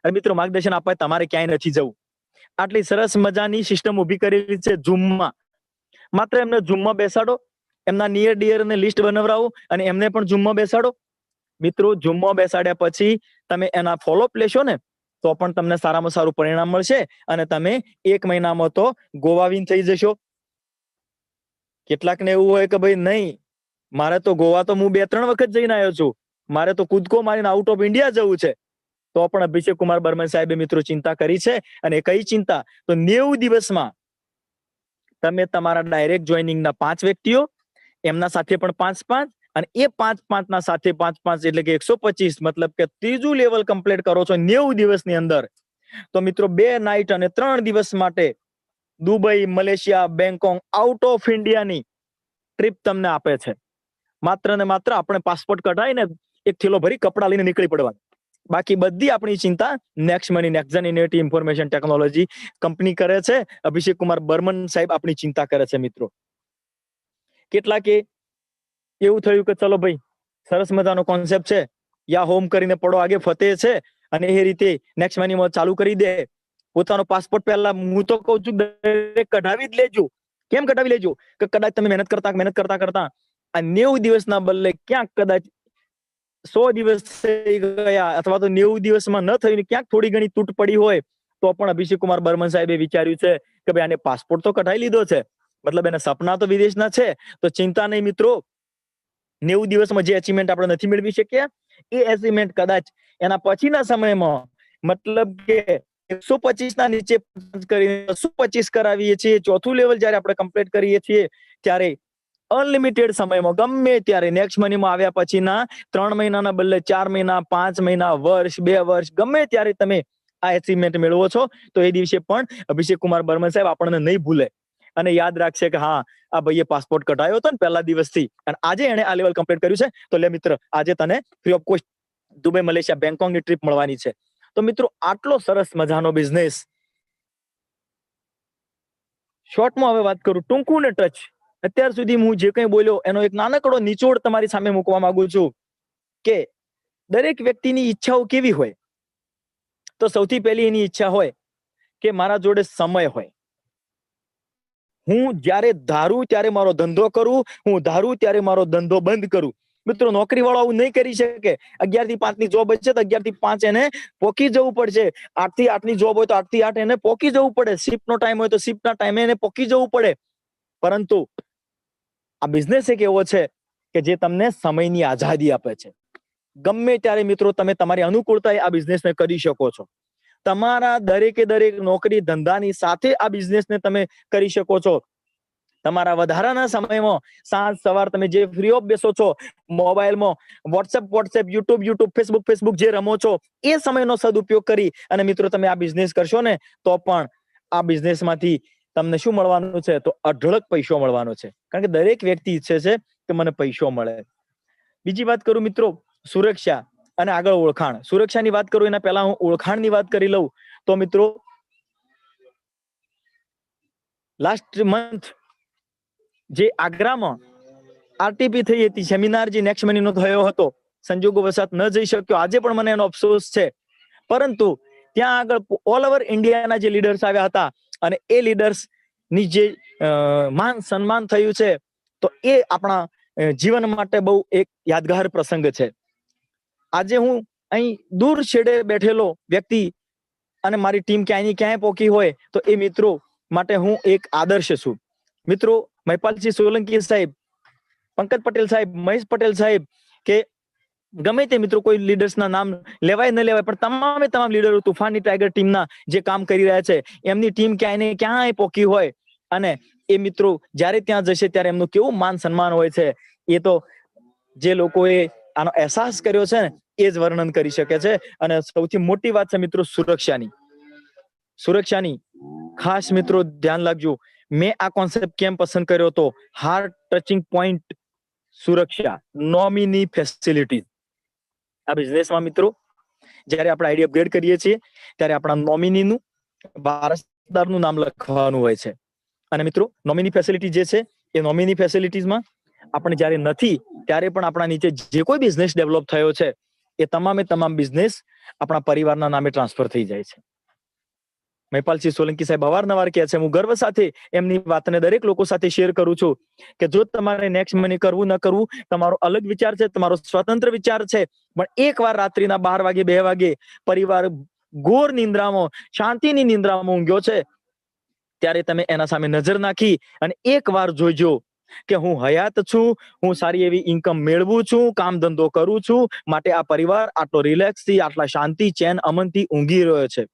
અને મિત્રો, માર્ગદર્શન આપવા તમારે ક્યાંય નથી જવું. આટલી સરસ મજાની સિસ્ટમ ઊભી કરેલી છે ઝૂમમાં. માત્ર એમને ઝૂમમાં બેસાડો, એમના નિયર ડિયર ને લિસ્ટ બનાવરાવો અને એમને પણ ઝૂમમાં બેસાડો. મિત્રો, ઝૂમમાં બેસાડ્યા પછી તમે એના ફોલોઅપ લેશો ને, તો પણ તમને સારામાં સારું પરિણામ મળશે અને તમે 1 મહિનામાં તો ગોવા વિન થઈ જશો. કેટલાકને એવું હોય કે ભાઈ નહીં, મારે તો ગોવા તો હું 2-3 વખત જઈને આવ્યો છું, મારે તો કૂદકો મારીને આઉટ ઓફ ઇન્ડિયા જવું છે. તો પણ અભિષેક કુમાર બર્મન સાહેબે મિત્રો ચિંતા કરી છે. અને કઈ ચિંતા? તો 90 દિવસમાં તમે તમારા ડાયરેક્ટ જોઈનિંગના 5 વ્યક્તિઓ, એમના સાથે પણ 5 અને એ 5 ના સાથે 5 એટલે કે 125, મતલબ કે 3જું લેવલ કમ્પ્લીટ કરો છો 90 દિવસની અંદર. તો મિત્રો, 2 નાઇટ અને 3 દિવસ માટે Dubai, Malaysia, Bangkok, out of ઇન્ડિયાની ટ્રીપ તમને આપે છે. માત્ર ને માત્ર આપણે પાસપોર્ટ કઢાવીને એક થેલો ભરી કપડા લઈને નીકળી પડવાનું. બાકી બધી આપણી ચિંતા નેક્સ્ટ મની, નેક્સ્ટ જન ઇન્ફોર્મેશન ઇન્ફોર્મેશન ટેકનોલોજી કંપની કરે છે. અભિષેક કુમાર બર્મન સાહેબ આપણી ચિંતા કરે છે. મિત્રો, કેટલાકે એવું થયું કે ચલો ભાઈ, સરસ મજાનો કોન્સેપ્ટ છે, યા હોમ કરીને પડો આગે ફતે છે, અને એ રીતે નેક્સ્ટ મનીમાં ચાલુ કરી દે. પોતાનો પાસપોર્ટ પહેલા હું તો કહું છું કઢાવી જ લેજો. કેમ કઢાવી લેજો? કે કદાચ તમે મહેનત કરતા આ 90 દિવસના બદલે ક્યાંક કદાચ 100 દિવસ થઈ ગયા અથવા તો 90 દિવસમાં ન થયું, ક્યાંક થોડી ઘણી તૂટ પડી હોય, તો પણ અભિષેક કુમાર બર્મન સાહેબે વિચાર્યું છે કે ભાઈ આને પાસપોર્ટ તો કઢાવી લીધો છે, મતલબ એના સપના તો વિદેશના છે, તો ચિંતા નહીં મિત્રો. 90 દિવસમાં જે અચીવમેન્ટ આપણે નથી મેળવી શક્યા, એ અચીવમેન્ટ કદાચ એના પછીના સમયમાં, મતલબ કે 125 ના નીચે કરીને 125 કરાવીએ છીએ. 4થું લેવલ જયારે આપણે કમ્પ્લીટ કરીએ છીએ, ત્યારે અનલિમિટેડ સમયમાં ગમે ત્યારે નેક્સ્ટ મનીમાં આવ્યા પછીના 3 મહિનાના બદલે 4 મહિના, 5 મહિના, વર્ષ, 2 વર્ષ, ગમે ત્યારે તમે આ અચીવમેન્ટ મેળવો છો. તો એ દિવસે પણ અભિષેક કુમાર બર્મન સાહેબ આપણને નહીં ભૂલે અને યાદ રાખશે કે હા, આ ભાઈએ પાસપોર્ટ કઢાયો હતો ને પહેલા દિવસથી, અને આજે એને આ લેવલ કમ્પ્લીટ કર્યું છે. તો લે મિત્ર, આજે તને free of cost Dubai, Malaysia, બેંકોકની ટ્રીપ મળવાની છે. તો મિત્રો, આટલો સરસ મજાનો બિઝનેસ. શોર્ટમાં હવે વાત કરું, ટૂંકું ને ટચ. અત્યાર સુધી હું જે કંઈ બોલ્યો એનો એક નાનકડો નિચોડ તમારી સામે મૂકવા માંગુ છું કે દરેક વ્યક્તિની ઈચ્છાઓ કેવી હોય. તો સૌથી પહેલી એની ઈચ્છા હોય કે મારા જોડે સમય હોય, હું જ્યારે ધારું ત્યારે મારો ધંધો કરું, હું ધારું ત્યારે મારો ધંધો બંધ કરું. મિત્રો, નોકરી વાળો આવું નહીં કરી શકે. 11 થી 5 ની જોબ હશે તો 11 થી 5 એને પોકી જવું પડશે. 8 થી 8 ની જોબ હોય તો 8 થી 8 એને પોકી જવું પડે. શિફ્ટ નો ટાઈમ હોય તો શિફ્ટ ના ટાઈમે એને પોકી જવું પડે. પરંતુ આ બિઝનેસ એક એવો છે કે જે તમને સમયની આઝાદી આપે છે. ગમે ત્યારે મિત્રો તમે તમારી અનુકૂળતાએ આ બિઝનેસને કરી શકો છો. તમારા દરેકે દરેક નોકરી ધંધાની સાથે આ બિઝનેસને તમે કરી શકો છો. તમારા વધારાના સમયમાં સાંજ સવાર તમે જે ફ્રી ઓફ બેસો છો, મોબાઈલમાં વોટ્સએપ, યુટ્યુબ, ફેસબુક જે રમો છો, એ સમયનો સદુપયોગ કરી અને મિત્રો તમે આ બિઝનેસ કરશો ને, તો પણ આ બિઝનેસમાંથી તમને શું મળવાનું છે? તો અઢળક પૈસો મળવાનો છે. કારણ કે દરેક વ્યક્તિ ઈચ્છે છે કે મને પૈસો મળે. બીજી વાત કરું મિત્રો, સુરક્ષા અને આગળ ઓળખાણ. સુરક્ષાની વાત કરું એના પહેલા હું ઓળખાણની વાત કરી લઉં. તો મિત્રો, લાસ્ટ મંથ જે આગ્રામાં આરટીપી થઈ હતી, સેમિનાર જે નેક્સ્ટ મનીનો થયો હતો, સંજોગો વસાત ન જઈ શક્યો. આજે પણ મને એનો અફસોસ છે. પરંતુ ત્યાં આગળ ઓલ ઓવર ઇન્ડિયાના જે લીડર્સ આવ્યા હતા અને એ લીડર્સ ની જે માન સન્માન થયું છે, તો એ આપણા જીવન માટે બહુ એક યાદગાર પ્રસંગ છે. આજે હું અહીં દૂર છેડે બેઠેલો વ્યક્તિ અને મારી ટીમ ક્યાંયની ક્યાંય પોકી હોય તો એ મિત્રો માટે હું એક આદર્શ છું. મિત્રો, મહિપાલસિંહ સોલંકી સાહેબ પંકજ પટેલ સાહેબ, મહેશ પટેલ સાહેબ કે ગમે તે મિત્રો, કોઈ લીડર્સના નામ લેવાય ન લેવાય, પણ તમામે તમામ લીડરો તુફાની ટાઈગર ટીમના જે કામ કરી રહ્યા છે, એમની ટીમ ક્યાંય ને ક્યાંય પોકી હોય અને એ મિત્રો જ્યારે ત્યાં જશે ત્યારે એમનું કેવું માન સન્માન હોય છે, એ તો જે લોકોએ આનો અહેસાસ કર્યો છે ને એ જ વર્ણન કરી શકે છે. અને સૌથી મોટી વાત છે મિત્રો સુરક્ષાની ખાસ મિત્રો ધ્યાન રાખજો. મેં આ કોન્સેપ્ટ કેમ પસંદ કર્યો હતો? હાર્ટ ટચિંગ પોઈન્ટ સુરક્ષા, નોમિની ફેસિલિટી. આ બિઝનેસમાં મિત્રો જ્યારે આપણે આઈડી અપગ્રેડ કરીએ છીએ ત્યારે આપણા નોમિનીનું, વારસદારનું નામ લખવાનું હોય છે. અને મિત્રો નોમિની ફેસિલિટી જે છે એ નોમિની ફેસિલિટીઝમાં આપણે જ્યારે નથી ત્યારે પણ આપણા નીચે જે કોઈ બિઝનેસ ડેવલપ થયો છે એ તમામે તમામ બિઝનેસ આપણા પરિવારના નામે ટ્રાન્સફર થઈ જાય છે. મહિપાલસિંહ સોલંકી સાહેબ અવારનવાર કહે છે, હું ગર્વ સાથે એમની વાતને દરેક લોકો સાથે શેર કરું છું કે જો તમારે નેક્સ્ટ મની કરવું ન કરવું તમારો અલગ વિચાર છે, તમારો સ્વતંત્ર વિચાર છે, પણ એકવાર રાત્રિના 12 વાગે 2 વાગે પરિવાર ઘોર નિંદ્રામાં, શાંતિની નિંદ્રામાં ઊંઘ્યો છે ત્યારે તમે એના સામે નજર નાખી અને એકવાર જોઈજો કે હું હયાત છું, હું સારી એવી ઇન્કમ મેળવું છું, કામ ધંધો કરું છું, માટે આ પરિવાર આટલો રિલેક્સથી, આટલા શાંતિ, ચેન, અમનથી ઊંઘી રહ્યો છે.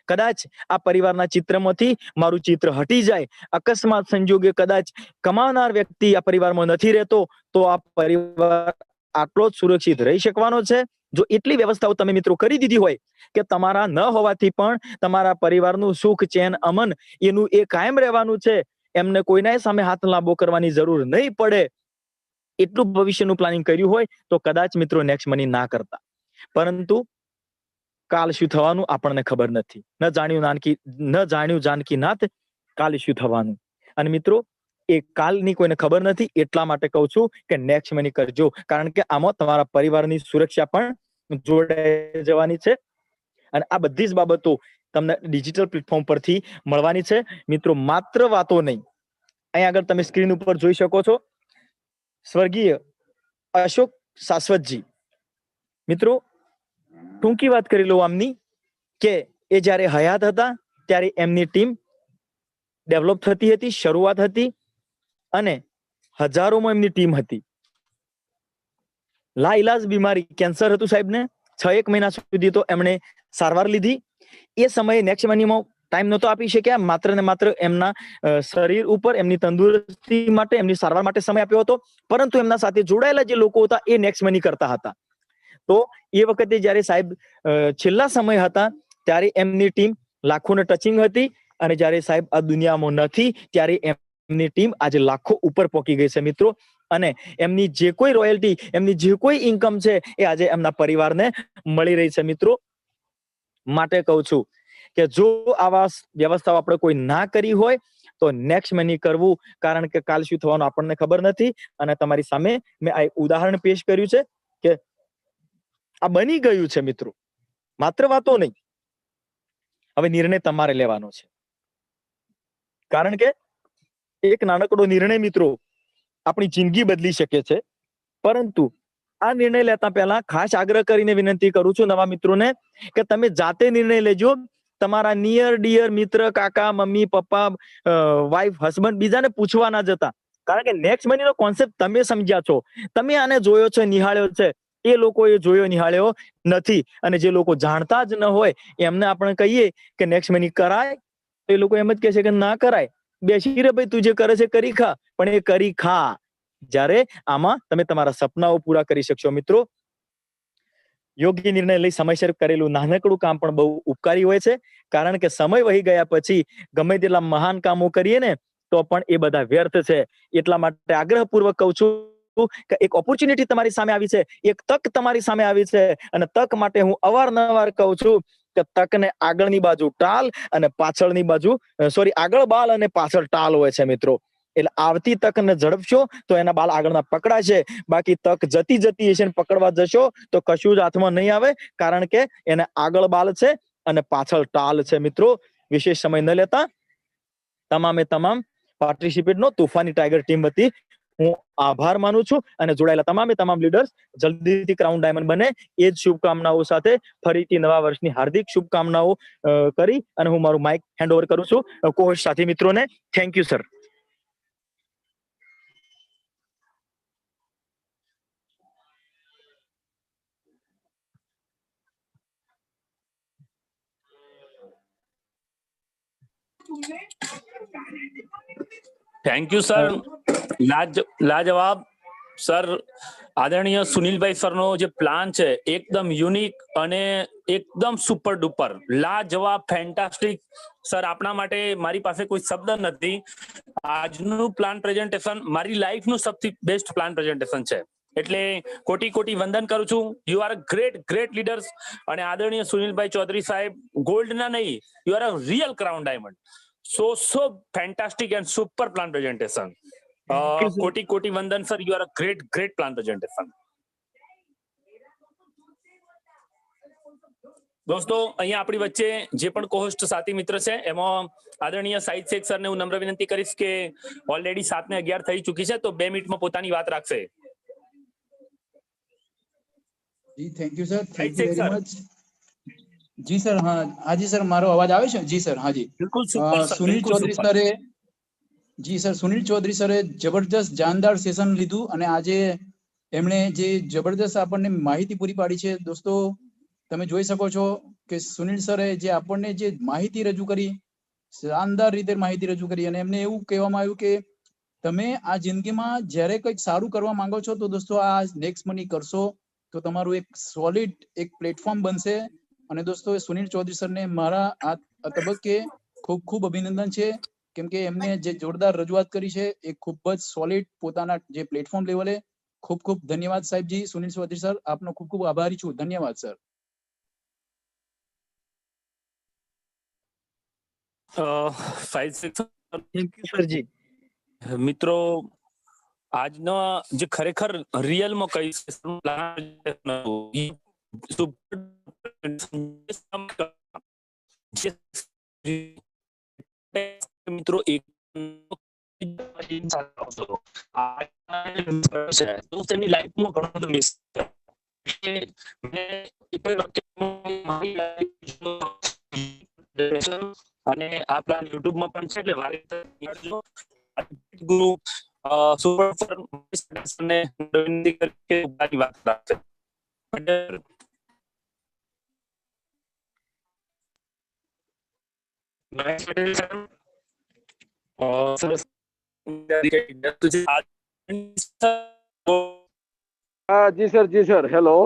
કદાચ આ પરિવારના ચિત્રમાંથી મારું ચિત્ર હટી જાય, અકસ્માત સંજોગે કદાચ કમાનાર વ્યક્તિ આ પરિવારમાં નથી રહેતો, તો આ પરિવાર આટલો જ સુરક્ષિત રહી શકવાનો છે. જો એટલી વ્યવસ્થાઓ તમે મિત્રો કરી દીધી હોય કે તમારા ન હોવાથી પણ તમારા પરિવારનું સુખ, ચેન, અમન એનું એ કાયમ રહેવાનું છે, એમને કોઈના સામે હાથ લાંબો કરવાની જરૂર નહીં પડે, એટલું ભવિષ્યનું પ્લાનિંગ કર્યું હોય તો કદાચ મિત્રો નેક્સ્ટ મની ના કરતા. પરંતુ કાલ શું થવાનું આપણને ખબર નથી. ન જાણ્યું જાનકી નાથ, કાલ શું થવાનું. અને મિત્રો એ કાલની કોઈને ખબર નથી, એટલા માટે કહું છું કે નેક્સ્ટ મની કરજો, કારણ કે આમાં તમારા પરિવારની સુરક્ષા પણ જોડાઈ જવાની છે. અને આ બધી જ બાબતો તમને ડિજિટલ પ્લેટફોર્મ પરથી મળવાની છે મિત્રો. માત્ર વાતો નહીં, અહીં આગળ તમે સ્ક્રીન ઉપર જોઈ શકો છો સ્વર્ગીય અશોક શાશ્વતજી. મિત્રો ટૂંકી વાત કરી લો આમની, કે એ જ્યારે હયાત હતા ત્યારે એમની ટીમ ડેવલપ થતી હતી, શરૂઆત હતી, અને હજારોમાં એમની ટીમ હતી. લાઈલાજ બીમારી, કેન્સર હતું સાહેબને, 6-1 મહિના સુધી તો એમણે સારવાર લીધી. એ સમયે નેક્સ્ટ મનીમાં ટાઈમ નહોતો આપી શક્યા, માત્ર ને માત્ર એમના શરીર ઉપર, એમની તંદુરસ્તી માટે, એમની સારવાર માટે સમય આપ્યો હતો. પરંતુ એમના સાથે જોડાયેલા જે લોકો હતા એ નેક્સ્ટ મની કરતા હતા. તો એ વખતે જ્યારે સાહેબ છેલ્લા સમય હતા ત્યારે એમની ટીમ લાખોને ટચિંગ હતી, અને જ્યારે સાહેબ આ દુનિયામાં નથી ત્યારે એમની ટીમ આજે લાખો ઉપર પહોંચી ગઈ છે મિત્રો. અને એમની જે કોઈ રોયલ્ટી, એમની જે કોઈ ઇન્કમ છે એ આજે એમના પરિવારને મળી રહી છે મિત્રો. માટે કહું છું કે જો આવા વ્યવસ્થાઓ આપણે કોઈ ના કરી હોય તો નેક્સ્ટ મની કરવું, કારણ કે કાલ શું થવાનું આપણને ખબર નથી. અને તમારી સામે મેં આ ઉદાહરણ પેશ કર્યું છે કે આ બની ગયું છે મિત્રો, માત્ર વાતો નહીં. હવે નિર્ણય તમારે લેવાનો છે, કારણ કે એક નાનકડો નિર્ણય મિત્રો આપણી જિંદગી બદલી શકે છે. પરંતુ આ નિર્ણય લેતા પહેલા ખાસ આગ્રહ કરીને વિનંતી કરું છું નવા મિત્રોને કે તમે જાતે નિર્ણય લેજો. તમારા નિયર ડિયર મિત્ર, કાકા, મમ્મી, પપ્પા, વાઈફ, હસબન્ડ, બીજાને પૂછવા ના જતા, કારણ કે નેક્સ્ટ મની નો કોન્સેપ્ટ તમે સમજ્યા છો, તમે આને જોયો છે, નિહાળ્યો છે. એ લોકો એ જોયો નિહાળ્યો નથી. અને જે લોકો જાણતા જ ન હોય એમને આપણે કહીએ કે નેક્સ્ટ મની કરાય, તો એ લોકો એમ જ કહે છે કે ના કરાય, બેસી રે ભાઈ, તું જે કરે છે કરી ખા. પણ એ કરી ખા જ્યારે આમાં તમે તમારા સપનાઓ પૂરા કરી શકશો મિત્રો. યોગ્ય નિર્ણય લઈ સમયસર કરેલું નાનકડું કામ પણ બહુ ઉપકારી હોય છે, કારણ કે સમય વહી ગયા પછી ગમે તેટલા મહાન કામો કરીએ ને તો પણ એ બધા વ્યર્થ છે. એટલા માટે આગ્રહપૂર્વક કહું છું કે એક ઓપોર્ચ્યુનિટી તમારી સામે આવી છે, એક તક તમારી સામે આવી છે, અને તક માટે હું અવારનવાર કહું છું કે તકને આગળની બાજુ ટાલ અને પાછળની બાજુ આગળ બાલ અને પાછળ ટાલ હોય છે મિત્રો. એટલે આવતી તકને ઝડપશો તો એના બાલ આગળના પકડાશે, બાકી તક જતી જતી હશે પકડવા જશો તો કશું જ હાથમાં નહીં આવે, કારણ કે એને આગળ બાલ છે અને પાછળ ટાલ છે મિત્રો. વિશેષ સમય ન લેતા તમામે તમામ પાર્ટિસિપેટનો તોફાની ટાઈગર ટીમ વતી હું આભાર માનું છું, અને જોડાયેલા તમામે તમામ લીડર્સ જલ્દીથી ક્રાઉન ડાયમંડ બને એ જ શુભકામનાઓ સાથે ફરીથી નવા વર્ષની હાર્દિક શુભકામનાઓ કરી અને હું મારું માઇક હેન્ડ ઓવર કરું છું કોહોસ્ટ સાથી મિત્રોને. Thank you sir. Thank you sir. લાજવાબ સર. આદરણીય સુનિલભાઈ સરનો જે પ્લાન છે એકદમ યુનિક અને એકદમ સુપર ડુપર લાજવાબ ફેન્ટાસ્ટિક. સર આપણા માટે મારી પાસે કોઈ શબ્દ નથી. આજનું પ્લાન પ્રેઝન્ટેશન મારી લાઈફનું સૌથી બેસ્ટ પ્લાન પ્રેઝન્ટેશન છે. એટલે કોટી કોટી વંદન કરું છું. You are great leaders. અને આદરણીય સુનિલભાઈ ચૌધરી સાહેબ ગોલ્ડના નહીં, you are a real crown diamond. So fantastic and super plan presentation. કોટી વંદન sir. You are a great plan presentation. દોસ્તો અહીંયા આપણી વચ્ચે જે પણ કોહોસ્ટ સાથી મિત્ર છે એમાં આદરણીય સાહિદ શેખ સરને હું નમ્ર વિનંતી કરીશ કે ઓલરેડી 7:11 થઈ ચૂકી છે, તો 2 મિનિટમાં પોતાની વાત રાખશે. જી thank you sir. Thank you very much. જી સર. હાજી સર, મારો અવાજ આવે છે? જી સર. હાજી બિલકુલ સુપર સર. સુનિલ ચૌધરી સરે જી સર, સુનિલ ચૌધરી સરે જબરદસ્ત જાનદાર સેશન લીધું અને આજે એમણે જે જબરદસ્ત આપણને માહિતી પૂરી પાડી છે. દોસ્તો તમે જોઈ શકો છો કે સુનિલ સરે જે આપણને જે માહિતી રજૂ કરી, શાનદાર રીતે માહિતી રજૂ કરી, અને એમને એવું કહેવામાં આવ્યું કે તમે આ જિંદગીમાં જ્યારે કંઈક સારું કરવા માંગો છો તો દોસ્તો આ નેક્સ્ટ મની કરશો તો તમારું એક સોલિડ એક પ્લેટફોર્મ બનશે. અને દોસ્તો સુનિલ ચૌધરી સરને મારા આ તબક્કે ખૂબ ખૂબ અભિનંદન છે, કેમ કે એમને જે જોરદાર રજૂઆત કરી છે એ ખૂબ જ સોલિડ પોતાના જે પ્લેટફોર્મ લેવલે. ખૂબ ખૂબ ધન્યવાદ સાહેબજી. સુનિલ ચૌધરી સર, આપનો ખૂબ ખૂબ આભારી છું. ધન્યવાદ સર. Thank you સરજી. મિત્રો આજનો જે ખરેખર રિયલમાં કહીશ મિત્રો એક તેમની લાઈફમાં ઘણું બધું મિસ અને આ પ્લાન યુટ્યુબ માં પણ છે, એટલે ગુરુ સુપર ને વિનંતી કરી વાત રાખશે. જી સર. હેલો.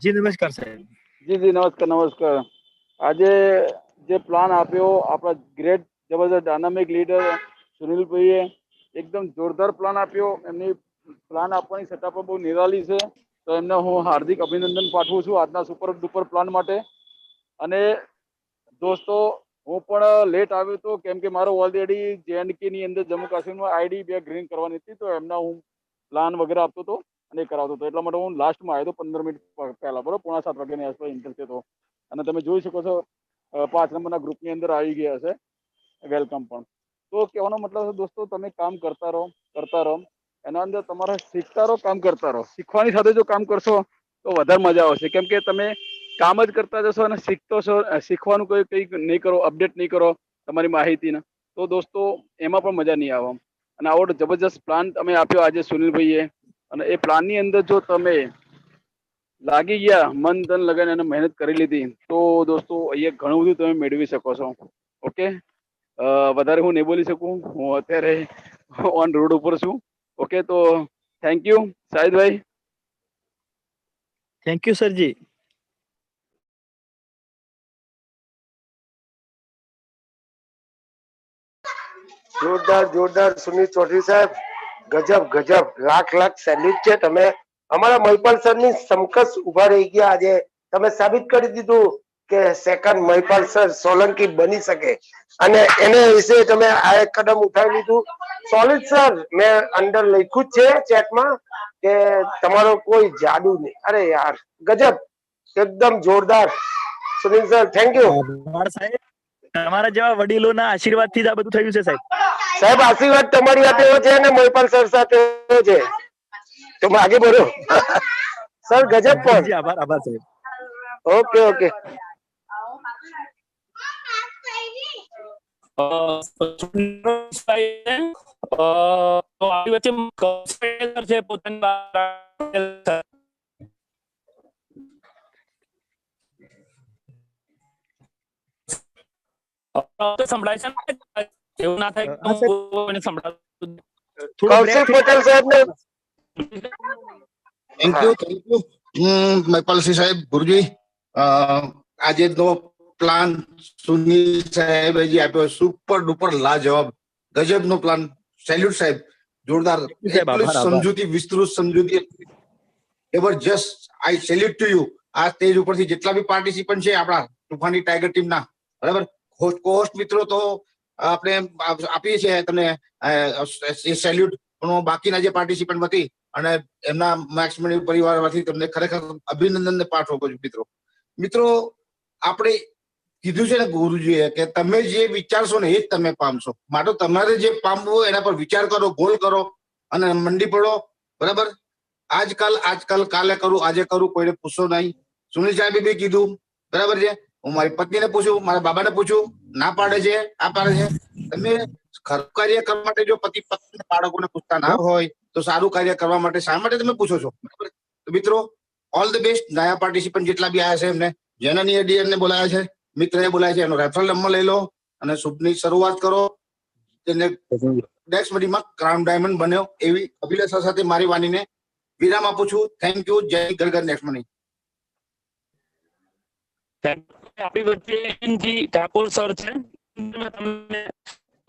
જી નમસ્કાર સાહેબ. જી નમસ્કાર. આજે જે પ્લાન આપ્યો આપણા ગ્રેટ જબરદસ્ત ડાયનામિક લીડર સુનિલભાઈએ એકદમ જોરદાર પ્લાન આપ્યો. એમની પ્લાન આપવાની છતાં પણ બહુ નિરાલી છે, તો એમને હું હાર્દિક અભિનંદન પાઠવું છું આજના સુપર ડુપર પ્લાન માટે. અને દોસ્તો હું પણ લેટ આવ્યો હતો, કેમ કે મારો ઓલરેડી JNK ની અંદર જમ્મુ કાશ્મીરમાં ID 2 ગ્રીન કરવાની હતી, તો એમના હું પ્લાન વગેરે આપતો હતો અને કરાવતો હતો. એટલા માટે હું લાસ્ટમાં આવ્યો હતો 15 મિનિટ પહેલા, બરોબર 6:45 વાગ્યાની આસપાસ ઇન્ટરવ્યુ હતો. અને તમે જોઈ શકો છો 5 નંબરના ગ્રુપની અંદર આવી ગયા હશે વેલકમ પણ. તો કહેવાનો મતલબ છે દોસ્તો, તમે કામ કરતા રહો. એના અંદર તમારે શીખતા રહો, કામ કરતા રહો. શીખવાની સાથે જો કામ કરશો તો વધારે મજા આવશે, કેમ કે તમે કામ જ કરતા જશો અને શીખવાનું કંઈક નહીં કરો, અપડેટ નહીં કરો તમારી માહિતીને, તો દોસ્તો એમાં પણ મજા નહીં આવે. અને આવો જબરજસ્ત પ્લાન તમે આપ્યો આજે સુનિલભાઈએ, અને એ પ્લાનની અંદર જો તમે લાગી ગયા, મન ધન લગાવીને એને મહેનત કરી લીધી, તો દોસ્તો અહીંયા ઘણું બધું તમે મેળવી શકો છો. ઓકે, વધારે હું નહીં બોલી શકું, હું અત્યારે ઓન રોડ ઉપર છું. ઓકે, તો thank you Shahidbhai. Thank you સરજી. જોરદાર સુનિલ ચૌધરી સાહેબ, ગજબ. લાખ સેલ્યુટ છે. તમે અમારા મહિપાલ સર ની સમકક્ષ ઉભા રહી ગયા. આજે તમે સાબિત કરી દીધું કે સેકન્ડ મહિપાલ સર સોલંકી બની શકે, અને એને વિશે તમે આ એક કદમ ઉઠાવી લીધું. સોલિડ સર, મેં અંદર લખ્યું જ છે ચેટમાં કે તમારો કોઈ જાદુ નહીં. અરે યાર ગજબ, એકદમ જોરદાર. Sunil sir thank you. તમારા જેવા વડીલોના આશીર્વાદથી જ આ બધું થયું છે સાહેબ. સાહેબ આશીર્વાદ તમારી સાથે એવો છે ને મહિપાલ સર સાથે છે, તો આગે બોલો સર. ગજબ પણ. આભાર સાહેબ. ઓકે. તો સંભળાય છે ને? એવું ના થાય કે હા, સાહેબ. હું કોઈને સંભળાતું થોડો કૌશિક બ્રેક પટેલ સાહેબ ને થેન્ક યુ મહિપાલસિંહ સાહેબ ગુરુજી. આજનો પ્લાન સુનિલ સાહેબે જે આપ્યો સુપર ડુપર લાજવાબ ગજબનો પ્લાન. સેલ્યુટ સાહેબ, જોરદાર. સાહેબ, એટલું આભાર. સમજૂતી, વિસ્તૃત સમજૂતી, જબરજસ્ત. આઈ સેલ્યુટ ટુ યુ. આ સ્ટેજ ઉપરથી જેટલા બી પાર્ટિસિપન્ટ છે આપણા તુફાની ટાઈગર ટીમના, બરાબર, હોસ્ટ મિત્રો તો આપણે આપીએ છીએ તમને સેલ્યુટ, પણ બાકીના જે પાર્ટિસિપન્ટ હતી અને એમના મેક્સમની પરિવારમાંથી તમને ખરેખર અભિનંદનને પાઠવું છું મિત્રો. મિત્રો, આપણે કીધું છે ને ગુરુજીએ કે તમે જે વિચારશો ને એ જ તમે પામશો. માટે તમારે જે પામવું હોય એના પર વિચાર કરો, ગોલ કરો અને મંડી પડો, બરાબર. આજકાલ કાલે કરું, આજે કરું, કોઈને પૂછો નહીં. સુનિલ સાહેબે બી કીધું, બરાબર છે. હું મારી પત્નીને પૂછું, મારા બાબાને પૂછું, ના પાડે છે, આ પાડે છે. તમે ખરું કાર્ય કરવા માટે જો પતિ પત્ની બાળકોને પૂછતા ના હોય તો સારું કાર્ય કરવા માટે શા માટે તમે પૂછો છો? બરાબર. તો મિત્રો, ઓલ ધ બેસ્ટ. નયા પાર્ટિસિપન્ટ જેટલા બી આવ્યા છે એમને, જેના ડીએરને બોલાયા છે, મિત્રને બોલાયા છે, એનો રેફરલ નંબર લઈ લો અને શુભની શરૂઆત કરો. તેને નેક્સ્ટ મડીમાં ક્રાઉન ડાયમંડ બન્યો એવી અભિલાષા સાથે મારી વાણીને વિરામ આપું છું. Thank you. જય ગરગર. Next money. આપણી વચ્ચે જી ઠાકોર સર છે, તમને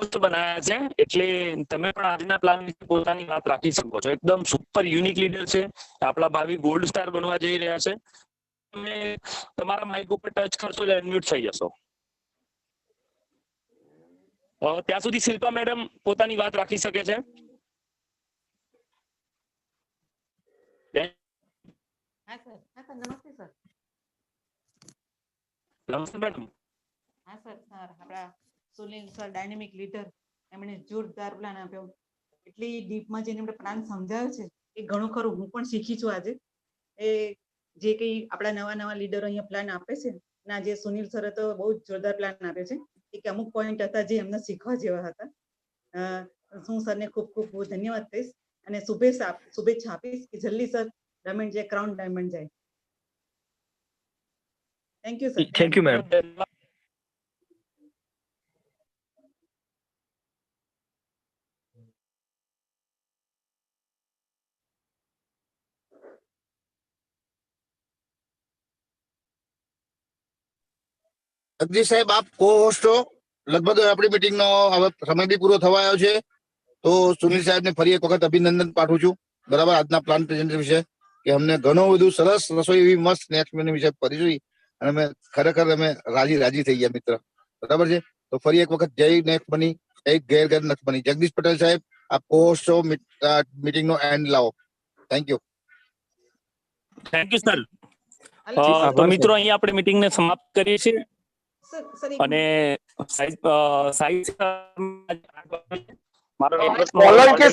પોસ્ટ બનાવ્યા છે, એટલે તમે પણ આજના પ્લાન વિશે પોતાની વાત રાખી શકો છો. એકદમ સુપર યુનિક લીડર છે, આપણા ભાવિ ગોલ્ડ સ્ટાર બનવા જઈ રહ્યા છે. તમે તમારા માઇક ઉપર ટચ કરશો એટલે અનમ્યુટ થઈ જશો. ત્યાં સુધી શિલ્પા મેડમ પોતાની વાત રાખી શકે છે. હા સર, નમસ્તે સર. નમસ્તે મેડમ. હા સર, આપણા સુનિલ સર ડાયનેમિક લીડર, એમણે જોરદાર પ્લાન આપ્યો. એટલી ડીપમાં જઈને એમણે પ્લાન સમજાવ્યો છે એ ઘણું ખરું હું પણ શીખી છું આજે. એ જે કંઈ આપણા નવા લીડરો અહીંયા પ્લાન આપે છે, ના જે સુનિલ સરે તો બહુ જ જોરદાર પ્લાન આપ્યો છે. એક અમુક પોઈન્ટ હતા જે એમને શીખવા જેવા હતા. હું સરને ખૂબ ખૂબ ધન્યવાદ કહીશ અને શુભેચ્છા આપીશ કે જલ્દી સર ડાયમંડ જાય, ક્રાઉન ડાયમંડ જાય. Thank you sir. Thank you ma'am. Jagdish સાહેબ, આપ કો હોસ્ટ હો. લગભગ આપણી મીટિંગનો હવે સમય બી પૂરો થવા આવ્યો છે, તો સુનિલ સાહેબને ફરી એક વખત અભિનંદન પાઠવું છું, બરાબર, આજના પ્લાન પ્રેઝન્ટેશન વિશે, કે અમને ઘણું બધું સરસ રસોઈ એવી મસ્ત નેક્સ્ટ મેનુ વિશે કરી જોઈ અને અમે ખરેખર રાજી થઈ ગયા મિત્ર, બરાબર છે. તો ફરી એક વખત જય નેક્સ્ટ બની, જય ગેર નેક્સ્ટ બની. જગદીશ પટેલ સાહેબ, આપ કો હોસ્ટ છો, મીટિંગનો એન્ડ લાવો. Thank you. Thank you sir. આભાર તો મિત્રો, અહીંયા આપણે મીટિંગને સમાપ્ત કરીએ છીએ સર. અને સાઈ મારો સોલંકી